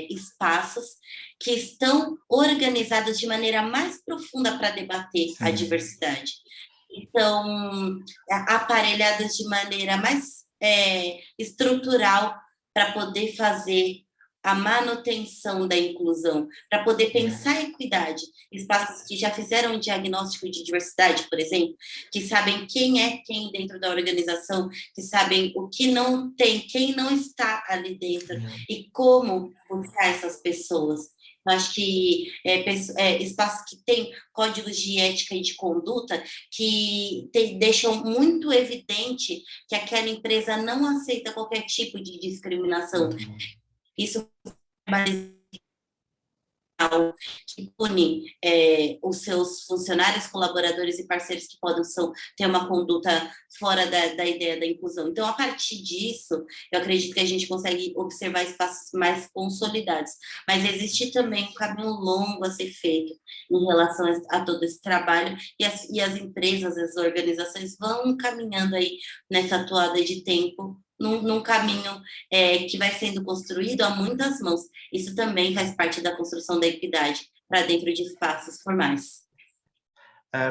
espaços que estão organizados de maneira mais profunda para debater a diversidade. Então, aparelhados de maneira mais estrutural para poder fazer a manutenção da inclusão, para poder pensar a equidade. Espaços que já fizeram um diagnóstico de diversidade, por exemplo, que sabem quem é quem dentro da organização, que sabem o que não tem, quem não está ali dentro, e como buscar essas pessoas. Eu acho que espaços que têm códigos de ética e de conduta que deixam muito evidente que aquela empresa não aceita qualquer tipo de discriminação. Isso que pune os seus funcionários, colaboradores e parceiros que podem ter uma conduta fora da ideia da inclusão. Então, a partir disso, eu acredito que a gente consegue observar espaços mais consolidados. Mas existe também um caminho longo a ser feito em relação a todo esse trabalho, e as empresas, as organizações vão caminhando aí nessa toada de tempo, num caminho que vai sendo construído a muitas mãos. Isso também faz parte da construção da equidade para dentro de espaços formais.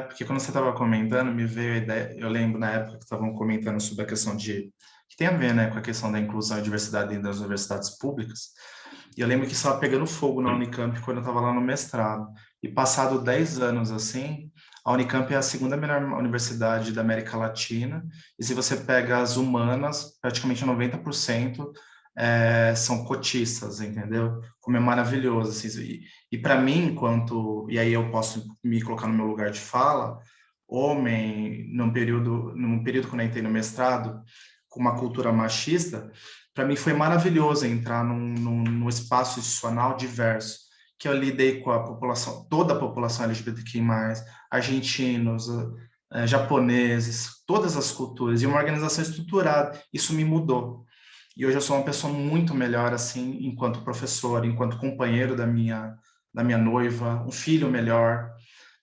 Porque quando você estava comentando, me veio a ideia, eu lembro na época que estavam comentando sobre a questão que tem a ver, né, com a questão da inclusão e diversidade dentro das universidades públicas, e eu lembro que estava pegando fogo na Unicamp quando eu estava lá no mestrado, e passado 10 anos assim, a Unicamp é a segunda melhor universidade da América Latina, e se você pega as humanas, praticamente 90% são cotistas, entendeu? Como é maravilhoso, assim, e para mim, e aí eu posso me colocar no meu lugar de fala, homem, num período quando eu entrei no mestrado, com uma cultura machista, para mim foi maravilhoso entrar num espaço institucional diverso, que eu lidei com a população, toda a população LGBTQI+, argentinos, japoneses, todas as culturas, e uma organização estruturada. Isso me mudou. E hoje eu sou uma pessoa muito melhor, assim, enquanto professor, enquanto companheiro da minha noiva, um filho melhor,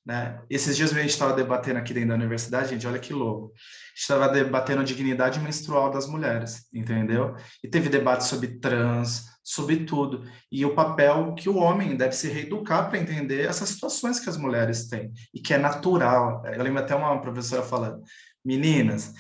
né? Esses dias a gente estava debatendo aqui dentro da universidade, gente, olha que louco. A gente estava debatendo a dignidade menstrual das mulheres, entendeu? E teve debate sobre trans, sobre tudo. E o papel que o homem deve se reeducar para entender essas situações que as mulheres têm, e que é natural. Eu lembro até uma professora falando, meninas,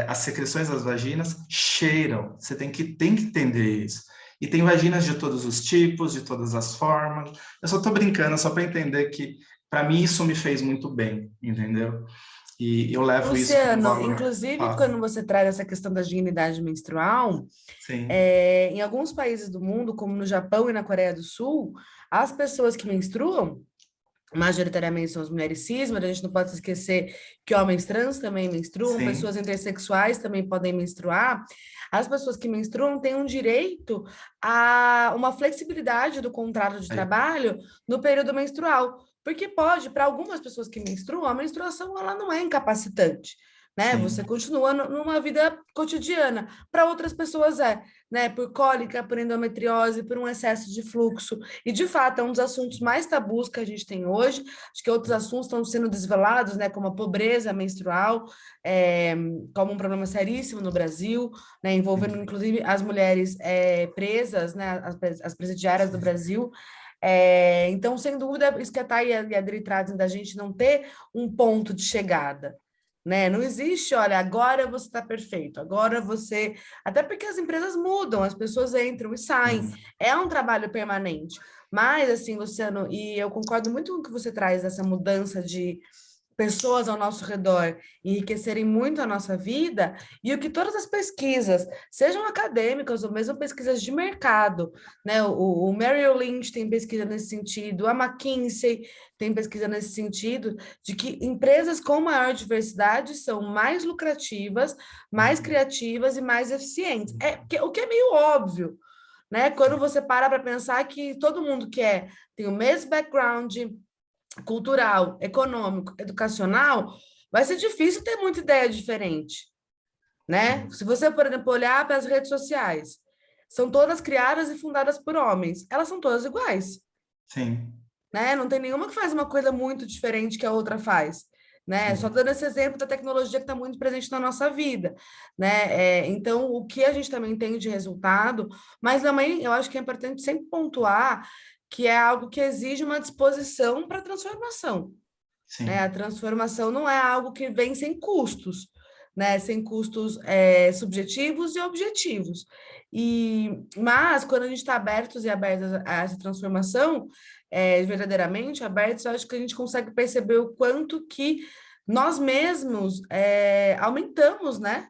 as secreções das vaginas cheiram, você tem que entender isso. E tem vaginas de todos os tipos, de todas as formas. Eu só estou brincando, só para entender que, para mim, isso me fez muito bem, entendeu? E eu levo Luciano, isso como valor. inclusive, quando você traz essa questão da dignidade menstrual, em alguns países do mundo, como no Japão e na Coreia do Sul, as pessoas que menstruam, majoritariamente são as mulheres cis, mas a gente não pode se esquecer que homens trans também menstruam, Sim. pessoas intersexuais também podem menstruar. As pessoas que menstruam têm um direito a uma flexibilidade do contrato de trabalho no período menstrual, porque pode, para algumas pessoas que menstruam, a menstruação ela não é incapacitante, né? Sim. Você continua numa vida cotidiana. Para outras pessoas né? Por cólica, por endometriose, por um excesso de fluxo. E, de fato, é um dos assuntos mais tabus que a gente tem hoje. Acho que outros assuntos estão sendo desvelados, né? Como a pobreza menstrual, como um problema seríssimo no Brasil, né? Envolvendo, inclusive, as mulheres presas, né? As presidiárias do Brasil. Então, sem dúvida, isso que a Thay e a Adri trazem da gente não ter um ponto de chegada, né? Não existe, olha, agora você está perfeito, agora você... Até porque as empresas mudam, as pessoas entram e saem, é um trabalho permanente. Mas, assim, Luciano, e eu concordo muito com o que você traz, dessa mudança de pessoas ao nosso redor enriquecerem muito a nossa vida, e o que todas as pesquisas, sejam acadêmicas ou mesmo pesquisas de mercado, né? O Merrill Lynch tem pesquisa nesse sentido, a McKinsey tem pesquisa nesse sentido, de que empresas com maior diversidade são mais lucrativas, mais criativas e mais eficientes. O que é meio óbvio, né? Quando você para pensar que todo mundo tem o mesmo background cultural, econômico, educacional, vai ser difícil ter muita ideia diferente, né? Se você, por exemplo, olhar para as redes sociais, são todas criadas e fundadas por homens, elas são todas iguais. Sim. Né? Não tem nenhuma que faz uma coisa muito diferente que a outra faz, né? Só dando esse exemplo da tecnologia que está muito presente na nossa vida, né? Então, o que a gente também tem de resultado, mas também eu acho que é importante sempre pontuar que é algo que exige uma disposição para a transformação. Né? A transformação não é algo que vem sem custos, né? Sem custos subjetivos e objetivos. Mas, quando a gente está abertos e abertas a essa transformação, verdadeiramente abertos, eu acho que a gente consegue perceber o quanto que nós mesmos aumentamos, né?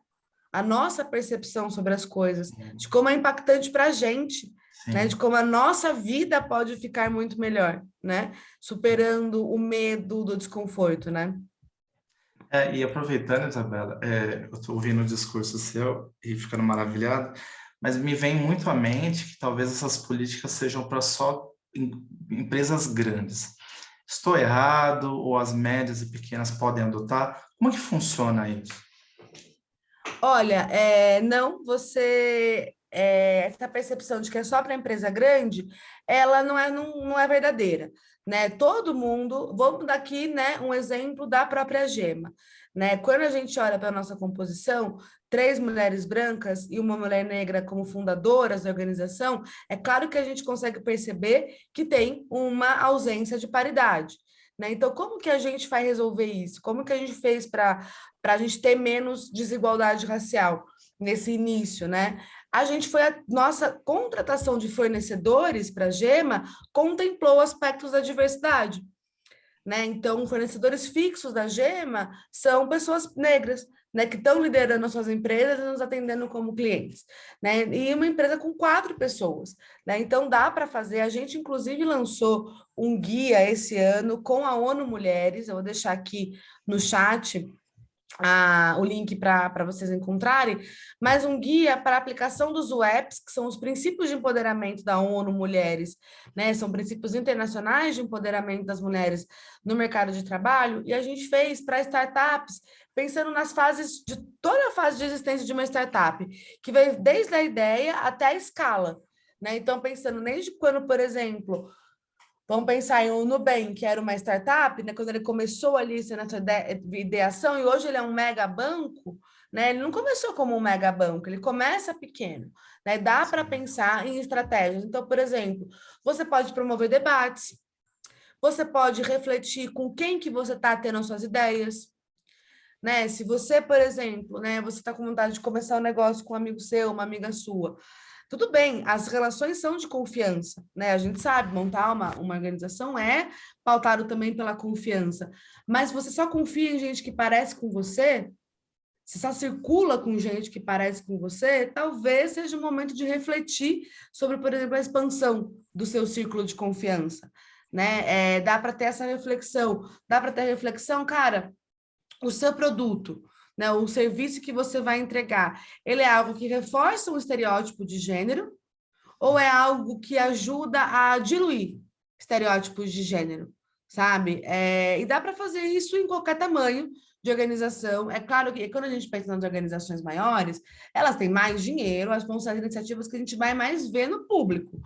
A nossa percepção sobre as coisas, de como é impactante para a gente, né, de como a nossa vida pode ficar muito melhor, né? Superando o medo do desconforto, né? E aproveitando, Isabela, eu estou ouvindo o discurso seu e ficando maravilhado, mas me vem muito à mente que talvez essas políticas sejam para só empresas grandes. Estou errado ou as médias e pequenas podem adotar? Como que funciona isso? Olha, não, essa percepção de que é só para empresa grande, ela não é verdadeira, né? Todo mundo, vamos dar aqui, né, um exemplo da própria Gema, né? Quando a gente olha para a nossa composição, 3 mulheres brancas e uma mulher negra como fundadoras da organização, é claro que a gente consegue perceber que tem uma ausência de paridade. Né? Então, como que a gente vai resolver isso? Como que a gente fez para a gente ter menos desigualdade racial nesse início, né? A nossa contratação de fornecedores para a Gema contemplou aspectos da diversidade, né? Então, fornecedores fixos da Gema são pessoas negras, né, que estão liderando as suas empresas e nos atendendo como clientes, né? E uma empresa com 4 pessoas, né? Então dá para fazer. A gente inclusive lançou um guia esse ano com a ONU Mulheres. Eu vou deixar aqui no chat o link para vocês encontrarem, mas um guia para a aplicação dos WEPs, que são os princípios de empoderamento da ONU Mulheres, né? São princípios internacionais de empoderamento das mulheres no mercado de trabalho, e a gente fez para startups, pensando nas fases de toda a fase de existência de uma startup, que veio desde a ideia até a escala, né? Então, pensando desde quando, por exemplo, vamos pensar em um Nubank, que era uma startup, né? Quando ele começou ali sendo essa ideação, e hoje ele é um mega banco, né? Ele não começou como um mega banco, ele começa pequeno, né? Dá para pensar em estratégias. Então, por exemplo, você pode promover debates, você pode refletir com quem que você está tendo as suas ideias, né? Se você, por exemplo, né, você está com vontade de começar um negócio com um amigo seu, uma amiga sua, tudo bem, as relações são de confiança, né? A gente sabe, montar uma organização é pautado também pela confiança. Mas você só confia em gente que parece com você, se só circula com gente que parece com você, talvez seja o momento de refletir sobre, por exemplo, a expansão do seu círculo de confiança, né? Dá para ter essa reflexão, cara, o seu produto, né, o serviço que você vai entregar, ele é algo que reforça um estereótipo de gênero ou é algo que ajuda a diluir estereótipos de gênero, sabe? E dá para fazer isso em qualquer tamanho de organização. É claro que quando a gente pensa nas organizações maiores, elas têm mais dinheiro, as vão ser as iniciativas que a gente vai mais ver no público,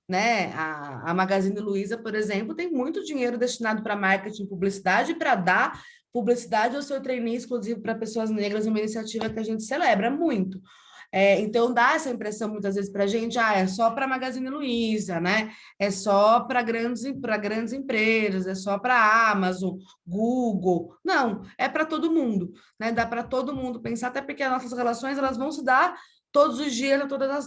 né? A Magazine Luiza, por exemplo, tem muito dinheiro destinado para marketing e publicidade para dar publicidade ao seu trainee exclusivo para pessoas negras, uma iniciativa que a gente celebra muito. Então, dá essa impressão muitas vezes para a gente, é só para a Magazine Luiza, né? É só para grandes empresas, é só para a Amazon, Google. Não, é para todo mundo, né? Dá para todo mundo pensar, até porque as nossas relações elas vão se dar todos os dias,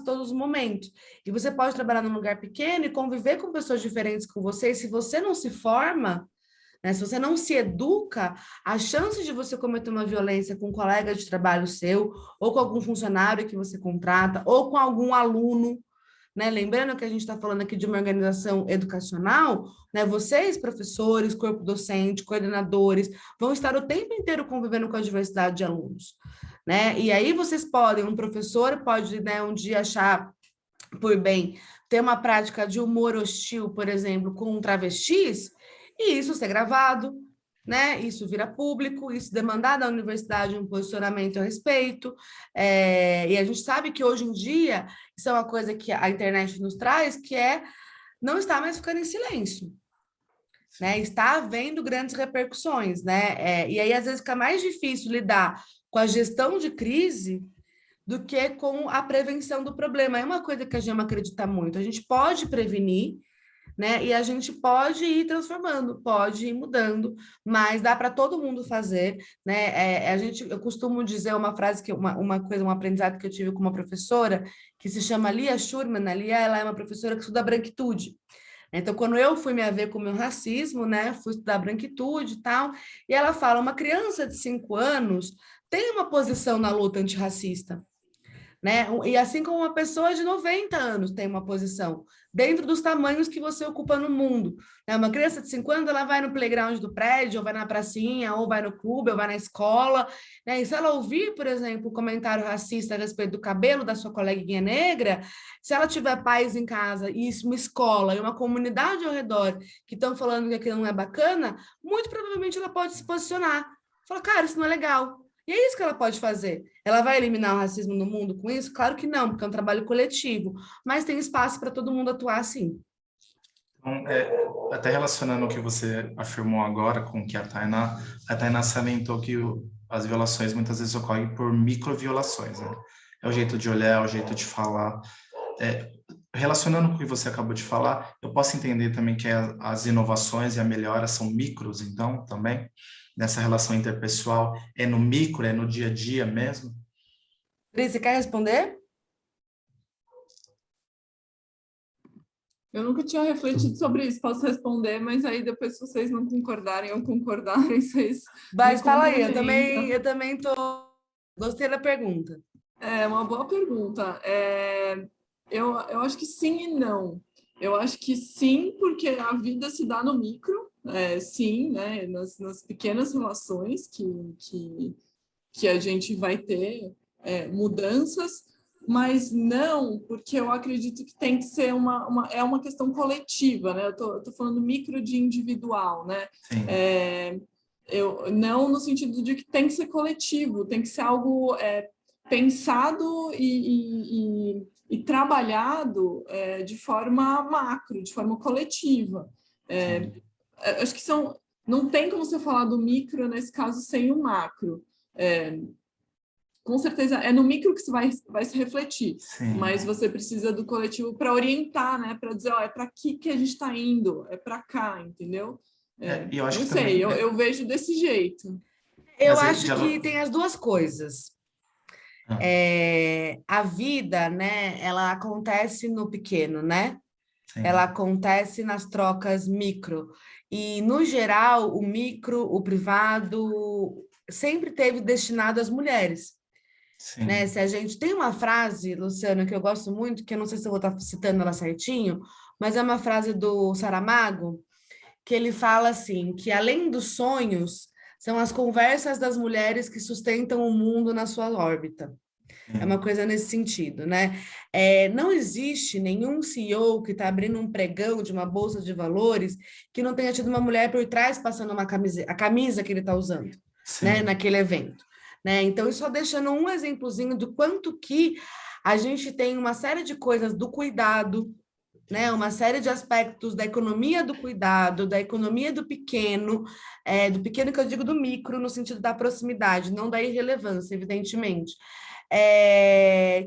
todos os momentos. E você pode trabalhar num lugar pequeno e conviver com pessoas diferentes com você, e se você não se forma, né? Se você não se educa, a chance de você cometer uma violência com um colega de trabalho seu, ou com algum funcionário que você contrata, ou com algum aluno, né? Lembrando que a gente está falando aqui de uma organização educacional, né? Vocês, professores, corpo docente, coordenadores, vão estar o tempo inteiro convivendo com a diversidade de alunos, né? E aí vocês podem, um professor pode, né, um dia achar por bem ter uma prática de humor hostil, por exemplo, com travestis, e isso ser gravado, né? Isso vira público, isso demandar da universidade um posicionamento a respeito. E a gente sabe que hoje em dia isso é uma coisa que a internet nos traz, que é não está mais ficando em silêncio, né? Está havendo grandes repercussões, né? E aí às vezes fica mais difícil lidar com a gestão de crise do que com a prevenção do problema. É uma coisa que a Gema acredita muito. A gente pode prevenir, né? E a gente pode ir transformando, pode ir mudando, mas dá para todo mundo fazer, né? Eu costumo dizer uma frase que um aprendizado que eu tive com uma professora que se chama Lia Schurman. A Lia, ela é uma professora que estuda branquitude. Então, quando eu fui me haver com o meu racismo, né? Fui estudar branquitude e tal, e ela fala: uma criança de 5 anos tem uma posição na luta antirracista, né? E assim como uma pessoa de 90 anos tem uma posição dentro dos tamanhos que você ocupa no mundo, né? Uma criança de 5 anos, ela vai no playground do prédio, ou vai na pracinha, ou vai no clube, ou vai na escola, né? E se ela ouvir, por exemplo, um comentário racista a respeito do cabelo da sua coleguinha negra, se ela tiver pais em casa, e isso, uma escola e uma comunidade ao redor que estão falando que aquilo não é bacana, muito provavelmente ela pode se posicionar. Fala, cara, isso não é legal. E é isso que ela pode fazer. Ela vai eliminar o racismo no mundo com isso? Claro que não, porque é um trabalho coletivo, mas tem espaço para todo mundo atuar sim. Então, até relacionando o que você afirmou agora com o que a Tainá salientou que as violações muitas vezes ocorrem por microviolações, né? É o jeito de olhar, é o jeito de falar. Relacionando com o que você acabou de falar, eu posso entender também que as inovações e a melhora são micros, então, também? Nessa relação interpessoal, é no micro, é no dia a dia mesmo? Cris, você quer responder? Eu nunca tinha refletido sobre isso, posso responder, mas aí depois, se vocês não concordarem ou concordarem, vocês... Mas fala aí, eu também gostei da pergunta. É uma boa pergunta. Eu acho que sim e não. Eu acho que sim, porque a vida se dá no micro, sim, né? Nas pequenas relações que a gente vai ter mudanças, mas não, porque eu acredito que tem que ser uma questão coletiva, né? Eu tô falando micro de individual, né? Não no sentido de que tem que ser coletivo, tem que ser algo pensado e trabalhado de forma macro, de forma coletiva. Acho que não tem como você falar do micro, nesse caso, sem o macro. Com certeza, é no micro que você vai se refletir, sim, mas você precisa do coletivo para orientar, né? Para dizer, é para aqui que a gente está indo, é para cá, entendeu? Eu acho não que sei, também, eu vejo desse jeito. Eu acho que tem as duas coisas. A vida, né, ela acontece no pequeno, né? Sim. Ela acontece nas trocas micro. E, no geral, o micro, o privado, sempre teve destinado às mulheres. Né? Se a gente tem uma frase, Luciano, que eu gosto muito, que eu não sei se eu vou estar citando ela certinho, mas é uma frase do Saramago, que ele fala assim, que além dos sonhos, são as conversas das mulheres que sustentam o mundo na sua órbita. É uma coisa nesse sentido, né? Não existe nenhum CEO que está abrindo um pregão de uma bolsa de valores que não tenha tido uma mulher por trás passando a camisa que ele está usando, né, naquele evento. Né? Então, isso só deixando um exemplozinho do quanto que a gente tem uma série de coisas do cuidado, né? Uma série de aspectos da economia do cuidado, da economia do pequeno que eu digo do micro, no sentido da proximidade, não da irrelevância, evidentemente,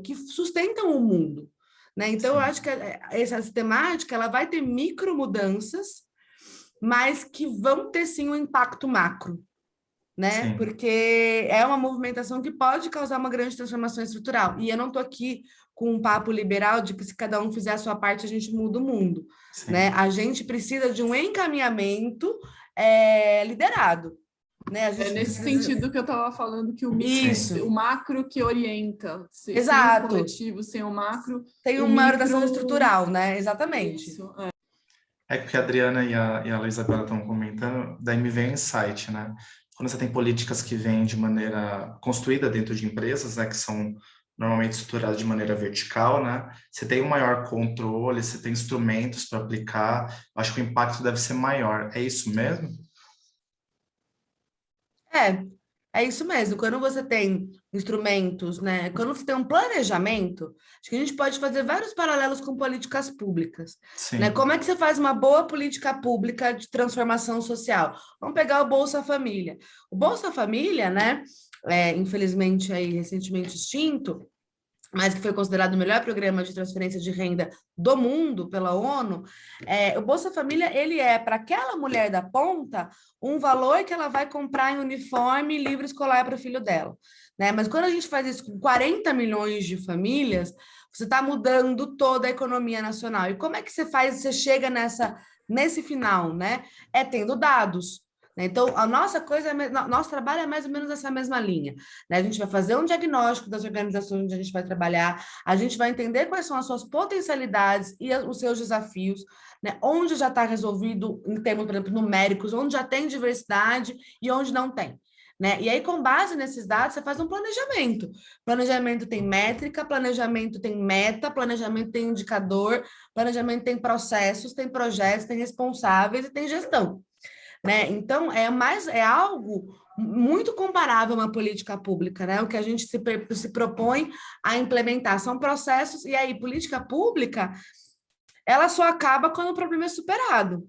que sustentam o mundo. Né? Então, eu acho que essa temática ela vai ter micro mudanças, mas que vão ter, sim, um impacto macro. Né? Porque é uma movimentação que pode causar uma grande transformação estrutural. E eu não estou aqui com um papo liberal de que se cada um fizer a sua parte, a gente muda o mundo. Né? A gente precisa de um encaminhamento liderado. Né? Nesse sentido que eu estava falando, que o micro, o macro que orienta. Exato. Sem o coletivo, sem o macro. Tem uma orientação estrutural, né? Exatamente. Isso, porque a Adriana e a Isabela estão comentando, daí me vem insight, né? Quando você tem políticas que vêm de maneira construída dentro de empresas, né, que são normalmente estruturadas de maneira vertical, né? Você tem um maior controle, você tem instrumentos para aplicar, acho que o impacto deve ser maior. É isso mesmo? É isso mesmo. Quando você tem instrumentos, né? Quando você tem um planejamento, acho que a gente pode fazer vários paralelos com políticas públicas. Né? Como é que você faz uma boa política pública de transformação social? Vamos pegar o Bolsa Família. O Bolsa Família, né? Infelizmente, aí, recentemente extinto, mas que foi considerado o melhor programa de transferência de renda do mundo pela ONU, o Bolsa Família, ele para aquela mulher da ponta, um valor que ela vai comprar em uniforme e livro escolar para o filho dela. Né? Mas quando a gente faz isso com 40 milhões de famílias, você está mudando toda a economia nacional. E como é que você chega nesse final? Né? Tendo dados. Então, a nossa nosso trabalho é mais ou menos essa mesma linha. Né? A gente vai fazer um diagnóstico das organizações onde a gente vai trabalhar, a gente vai entender quais são as suas potencialidades e os seus desafios, né? Onde já está resolvido em termos, por exemplo, numéricos, onde já tem diversidade e onde não tem. Né? E aí, com base nesses dados, você faz um planejamento. Planejamento tem métrica, planejamento tem meta, planejamento tem indicador, planejamento tem processos, tem projetos, tem responsáveis e tem gestão. Né? Então, é algo muito comparável a uma política pública, né? O que a gente se propõe a implementar são processos, e aí, política pública, ela só acaba quando o problema é superado,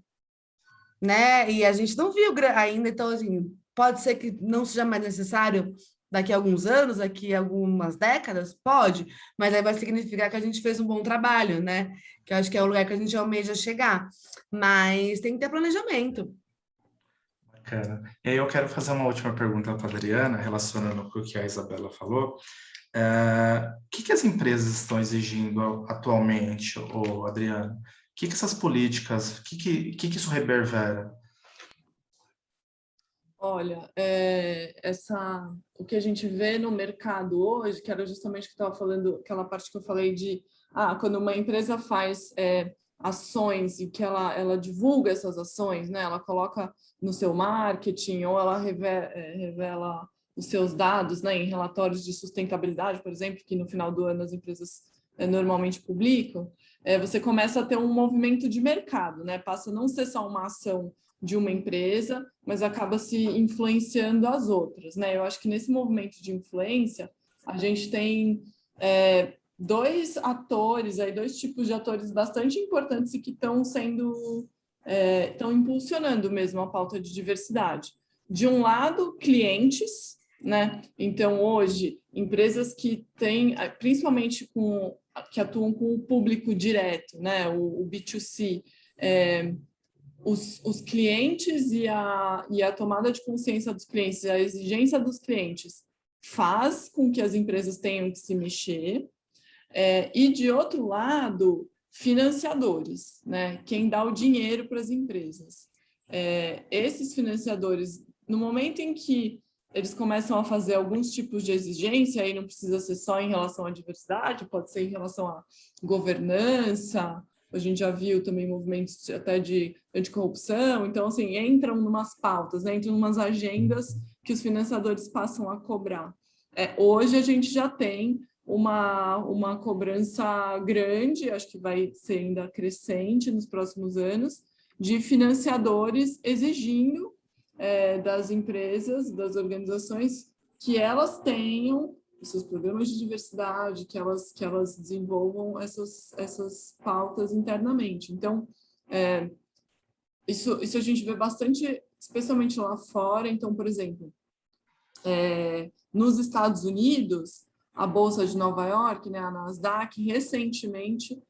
né? E a gente não viu ainda, então, assim, pode ser que não seja mais necessário daqui a alguns anos, daqui a algumas décadas, pode, mas aí vai significar que a gente fez um bom trabalho, né? Que eu acho que é o lugar que a gente almeja chegar, mas tem que ter planejamento. Bacana. E aí eu quero fazer uma última pergunta para a Adriana, relacionando com o que a Isabela falou. O que as empresas estão exigindo atualmente, Adriana? O que essas políticas, o que isso reverbera? Olha, o que a gente vê no mercado hoje, que era justamente o que eu estava falando, aquela parte que eu falei de quando uma empresa faz ações e que ela divulga essas ações, né? Ela coloca no seu marketing ou ela revela os seus dados, né? Em relatórios de sustentabilidade, por exemplo, que no final do ano as empresas normalmente publicam, você começa a ter um movimento de mercado, né? Passa a não ser só uma ação de uma empresa, mas acaba se influenciando as outras, né? Eu acho que nesse movimento de influência, a gente tem dois tipos de atores bastante importantes e que estão estão impulsionando mesmo a pauta de diversidade. De um lado, clientes, né? Então, hoje, empresas que têm, principalmente que atuam com o público direto, né? O B2C, os clientes e a tomada de consciência dos clientes, a exigência dos clientes faz com que as empresas tenham que se mexer. E, de outro lado, financiadores, né? Quem dá o dinheiro para as empresas. Esses financiadores, no momento em que eles começam a fazer alguns tipos de exigência, aí não precisa ser só em relação à diversidade, pode ser em relação à governança, a gente já viu também movimentos até de anticorrupção, então, assim, entram numas pautas, né? Entram numas agendas que os financiadores passam a cobrar. Hoje a gente já tem uma cobrança grande, acho que vai ser ainda crescente nos próximos anos, de financiadores exigindo das empresas, das organizações, que elas tenham os seus programas de diversidade, que elas desenvolvam essas pautas internamente. Então, isso a gente vê bastante, especialmente lá fora. Então, por exemplo, nos Estados Unidos, a Bolsa de Nova York, né, a Nasdaq, recentemente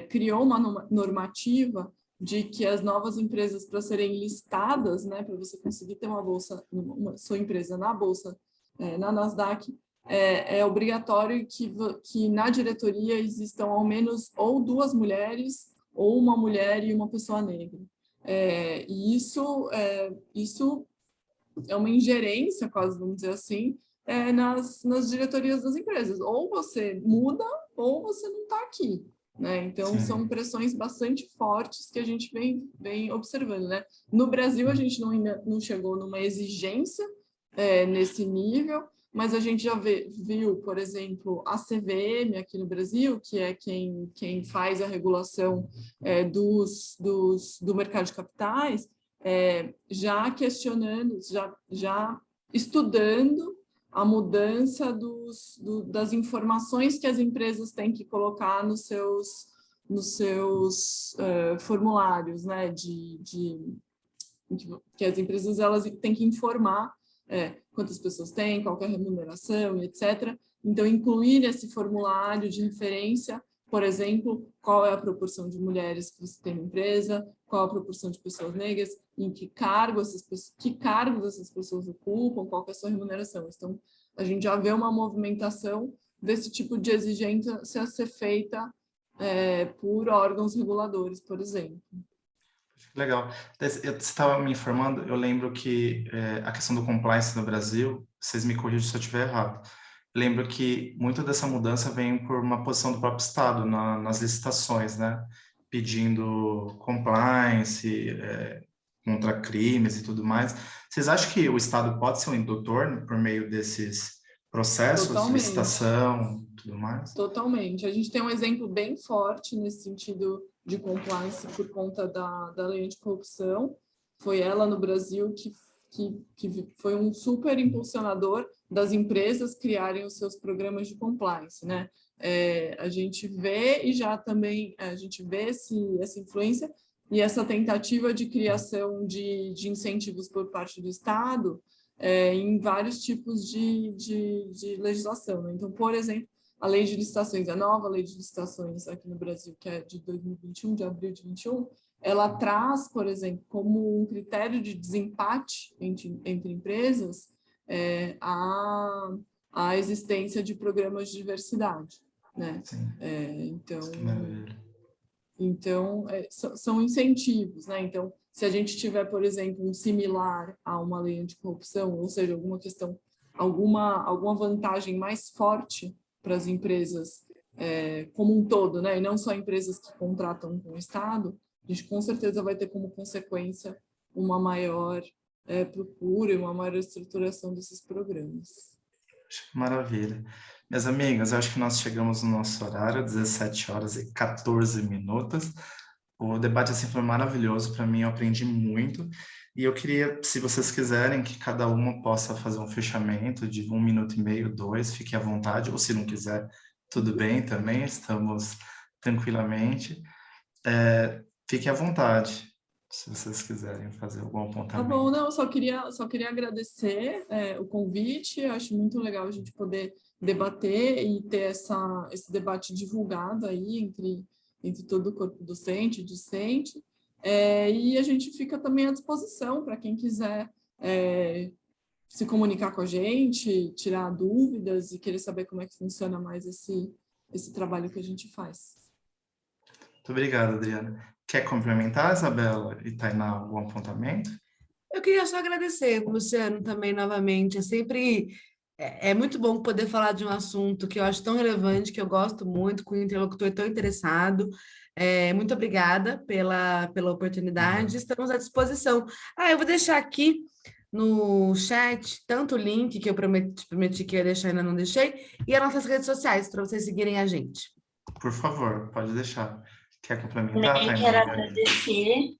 criou uma normativa de que as novas empresas, para serem listadas, né, para você conseguir ter sua empresa na Bolsa, na Nasdaq, é obrigatório que na diretoria existam ao menos ou 2 mulheres, ou uma mulher e uma pessoa negra. E isso é uma ingerência, quase, vamos dizer assim, nas diretorias das empresas. Ou você muda, ou você não está aqui, né? Então, sim, são pressões bastante fortes que a gente vem observando, né? No Brasil, a gente ainda não chegou numa exigência nesse nível, mas a gente já viu, por exemplo, a CVM aqui no Brasil, que é quem faz a regulação do mercado de capitais, já questionando, já estudando a mudança das informações que as empresas têm que colocar nos seus formulários, né, que as empresas elas têm que informar quantas pessoas têm, qual que é a remuneração, etc. Então, incluir esse formulário de referência, por exemplo, qual é a proporção de mulheres que você tem na empresa, qual a proporção de pessoas negras, em que cargos essas pessoas ocupam, qual que é a sua remuneração. Então, a gente já vê uma movimentação desse tipo de exigência a ser feita por órgãos reguladores, por exemplo. Legal. Você estava me informando, eu lembro que a questão do compliance no Brasil, vocês me corrigem se eu estiver errado, lembro que muito dessa mudança vem por uma posição do próprio Estado nas licitações, né? Pedindo compliance, contra crimes e tudo mais. Vocês acham que o Estado pode ser um indutor por meio desses processos, Totalmente. licitação, tudo mais? Totalmente. A gente tem um exemplo bem forte nesse sentido de compliance por conta da lei anticorrupção. Foi ela no Brasil que foi um super impulsionador das empresas criarem os seus programas de compliance, né? A gente vê a gente vê essa influência e essa tentativa de criação de incentivos por parte do Estado em vários tipos de legislação, né? Então, por exemplo, a lei de licitações, a nova lei de licitações aqui no Brasil, que é de 2021, de abril de 2021, ela traz, por exemplo, como um critério de desempate entre empresas a existência de programas de diversidade, né? Então, são incentivos, né? Então, se a gente tiver, por exemplo, um similar a uma lei anticorrupção, ou seja, alguma questão, alguma vantagem mais forte para as empresas como um todo, né? E não só empresas que contratam com o Estado, a gente com certeza vai ter como consequência uma maior procura e uma maior estruturação desses programas. Maravilha. Minhas amigas, acho que nós chegamos no nosso horário, 17h14. O debate assim foi maravilhoso para mim, eu aprendi muito. E eu queria, se vocês quiserem, que cada uma possa fazer um fechamento de 1 minuto e meio, 2, fique à vontade, ou se não quiser, tudo bem também, estamos tranquilamente. Fique à vontade, se vocês quiserem fazer algum apontamento. Tá bom, não, só queria agradecer o convite, acho muito legal a gente poder debater e ter esse debate divulgado aí entre todo o corpo docente e discente, e a gente fica também à disposição para quem quiser se comunicar com a gente, tirar dúvidas e querer saber como é que funciona mais esse trabalho que a gente faz. Muito obrigado, Adriana. Quer complementar, Isabela e Tainá, algum apontamento? Eu queria só agradecer, Luciano, também novamente. É sempre É muito bom poder falar de um assunto que eu acho tão relevante, que eu gosto muito, com um interlocutor tão interessado. Muito obrigada pela oportunidade, Uhum. estamos à disposição. Eu vou deixar aqui no chat tanto o link que eu prometi que ia deixar e ainda não deixei, e as nossas redes sociais, para vocês seguirem a gente. Por favor, pode deixar. Quer complementar, Também quero Tainá? agradecer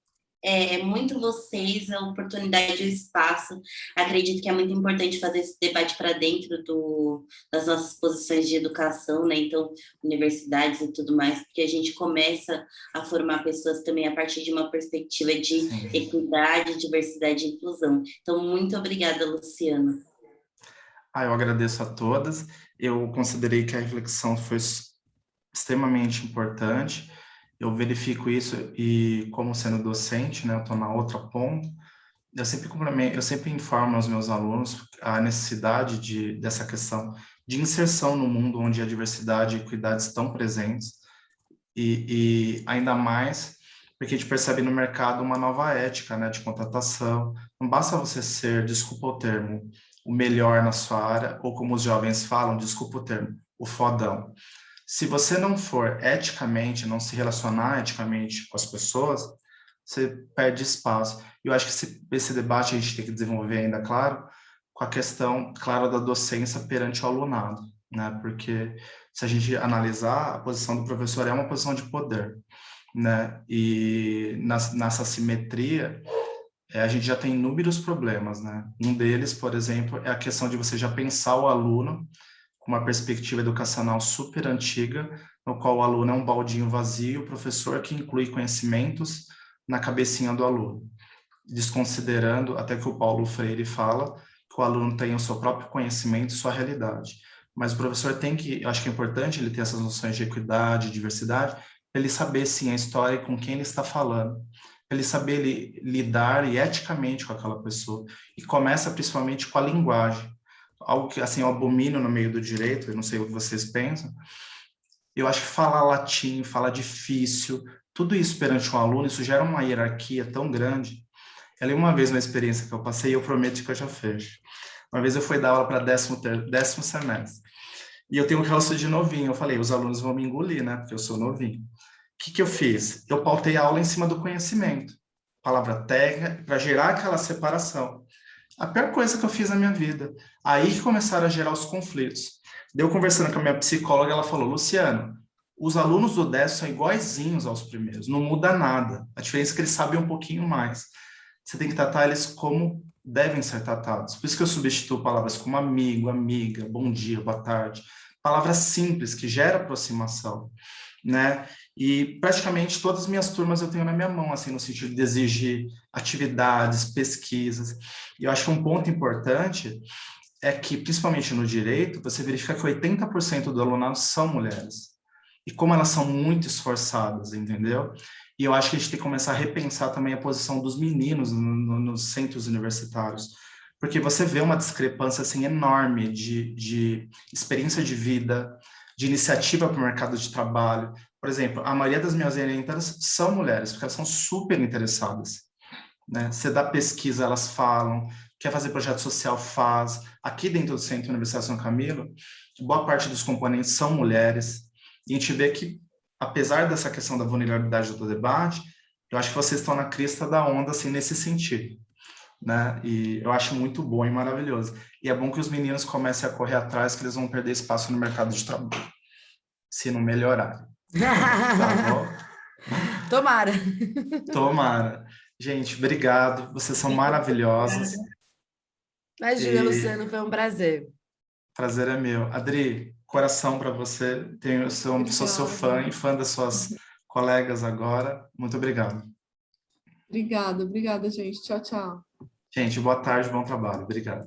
muito vocês, a oportunidade e o espaço. Acredito que é muito importante fazer esse debate para dentro das nossas posições de educação, né? Então, universidades e tudo mais, porque a gente começa a formar pessoas também a partir de uma perspectiva de Sim. equidade, diversidade e inclusão. Então, muito obrigada, Luciana. Eu agradeço a todas. Eu considerei que a reflexão foi extremamente importante. Eu verifico isso e, como sendo docente, né, eu estou na outra ponta, eu sempre informo aos meus alunos a necessidade dessa questão de inserção no mundo onde a diversidade e a equidade estão presentes, e ainda mais porque a gente percebe no mercado uma nova ética, né, de contratação. Não basta você ser, desculpa o termo, o melhor na sua área, ou como os jovens falam, desculpa o termo, o fodão. Se você não for eticamente, não se relacionar eticamente com as pessoas, você perde espaço. E eu acho que esse debate a gente tem que desenvolver ainda, claro, com a questão, claro, da docência perante o alunado, né? Porque se a gente analisar, a posição do professor é uma posição de poder, né? E nessa simetria, a gente já tem inúmeros problemas, né? Um deles, por exemplo, é a questão de você já pensar o aluno com uma perspectiva educacional super antiga, no qual o aluno é um baldinho vazio, o professor que inclui conhecimentos na cabecinha do aluno, desconsiderando até que o Paulo Freire fala que o aluno tem o seu próprio conhecimento e sua realidade. Mas o professor tem que, eu acho que é importante ele ter essas noções de equidade, diversidade, para ele saber, sim, a história e com quem ele está falando, para ele saber lidar e eticamente com aquela pessoa. E começa principalmente com a linguagem. Algo que, assim, eu abomino no meio do direito, eu não sei o que vocês pensam, eu acho que falar latim, falar difícil, tudo isso perante um aluno, isso gera uma hierarquia tão grande. Ela é uma vez uma experiência que eu passei, eu prometo que eu já fecho. Uma vez eu fui dar aula para décimo semestre, e eu tenho um ranço de novinho, eu falei, os alunos vão me engolir, né, porque eu sou novinho. O que eu fiz? Eu pautei a aula em cima do conhecimento, palavra técnica, para gerar aquela separação. A pior coisa que eu fiz na minha vida. Aí que começaram a gerar os conflitos. Deu conversando com a minha psicóloga, ela falou, Luciano, os alunos do 10 são iguaizinhos aos primeiros, não muda nada. A diferença é que eles sabem um pouquinho mais. Você tem que tratar eles como devem ser tratados. Por isso que eu substituo palavras como amigo, amiga, bom dia, boa tarde. Palavras simples, que geram aproximação, né? E praticamente todas as minhas turmas eu tenho na minha mão, assim, no sentido de exigir atividades, pesquisas. E eu acho que um ponto importante é que, principalmente no direito, você verifica que 80% do alunado são mulheres. E como elas são muito esforçadas, entendeu? E eu acho que a gente tem que começar a repensar também a posição dos meninos nos centros universitários, porque você vê uma discrepância assim enorme de experiência de vida, de iniciativa para o mercado de trabalho. Por exemplo, a maioria das minhas orientadas são mulheres, porque elas são super interessadas, né? Você dá pesquisa, elas falam, quer fazer projeto social, faz. Aqui dentro do Centro Universidade São Camilo, boa parte dos componentes são mulheres, e a gente vê que, apesar dessa questão da vulnerabilidade do debate, eu acho que vocês estão na crista da onda, assim, nesse sentido, né? E eu acho muito bom e maravilhoso. E é bom que os meninos comecem a correr atrás, que eles vão perder espaço no mercado de trabalho, se não melhorarem. Tá bom? Tomara. Tomara. Gente, obrigado. Vocês são maravilhosos. Imagina, E Luciano, foi um prazer. prazer é meu. Adri, coração para você. Sou seu fã e fã das suas colegas agora. Muito obrigado. Obrigada, gente. Tchau, tchau. Gente, boa tarde, bom trabalho. Obrigado.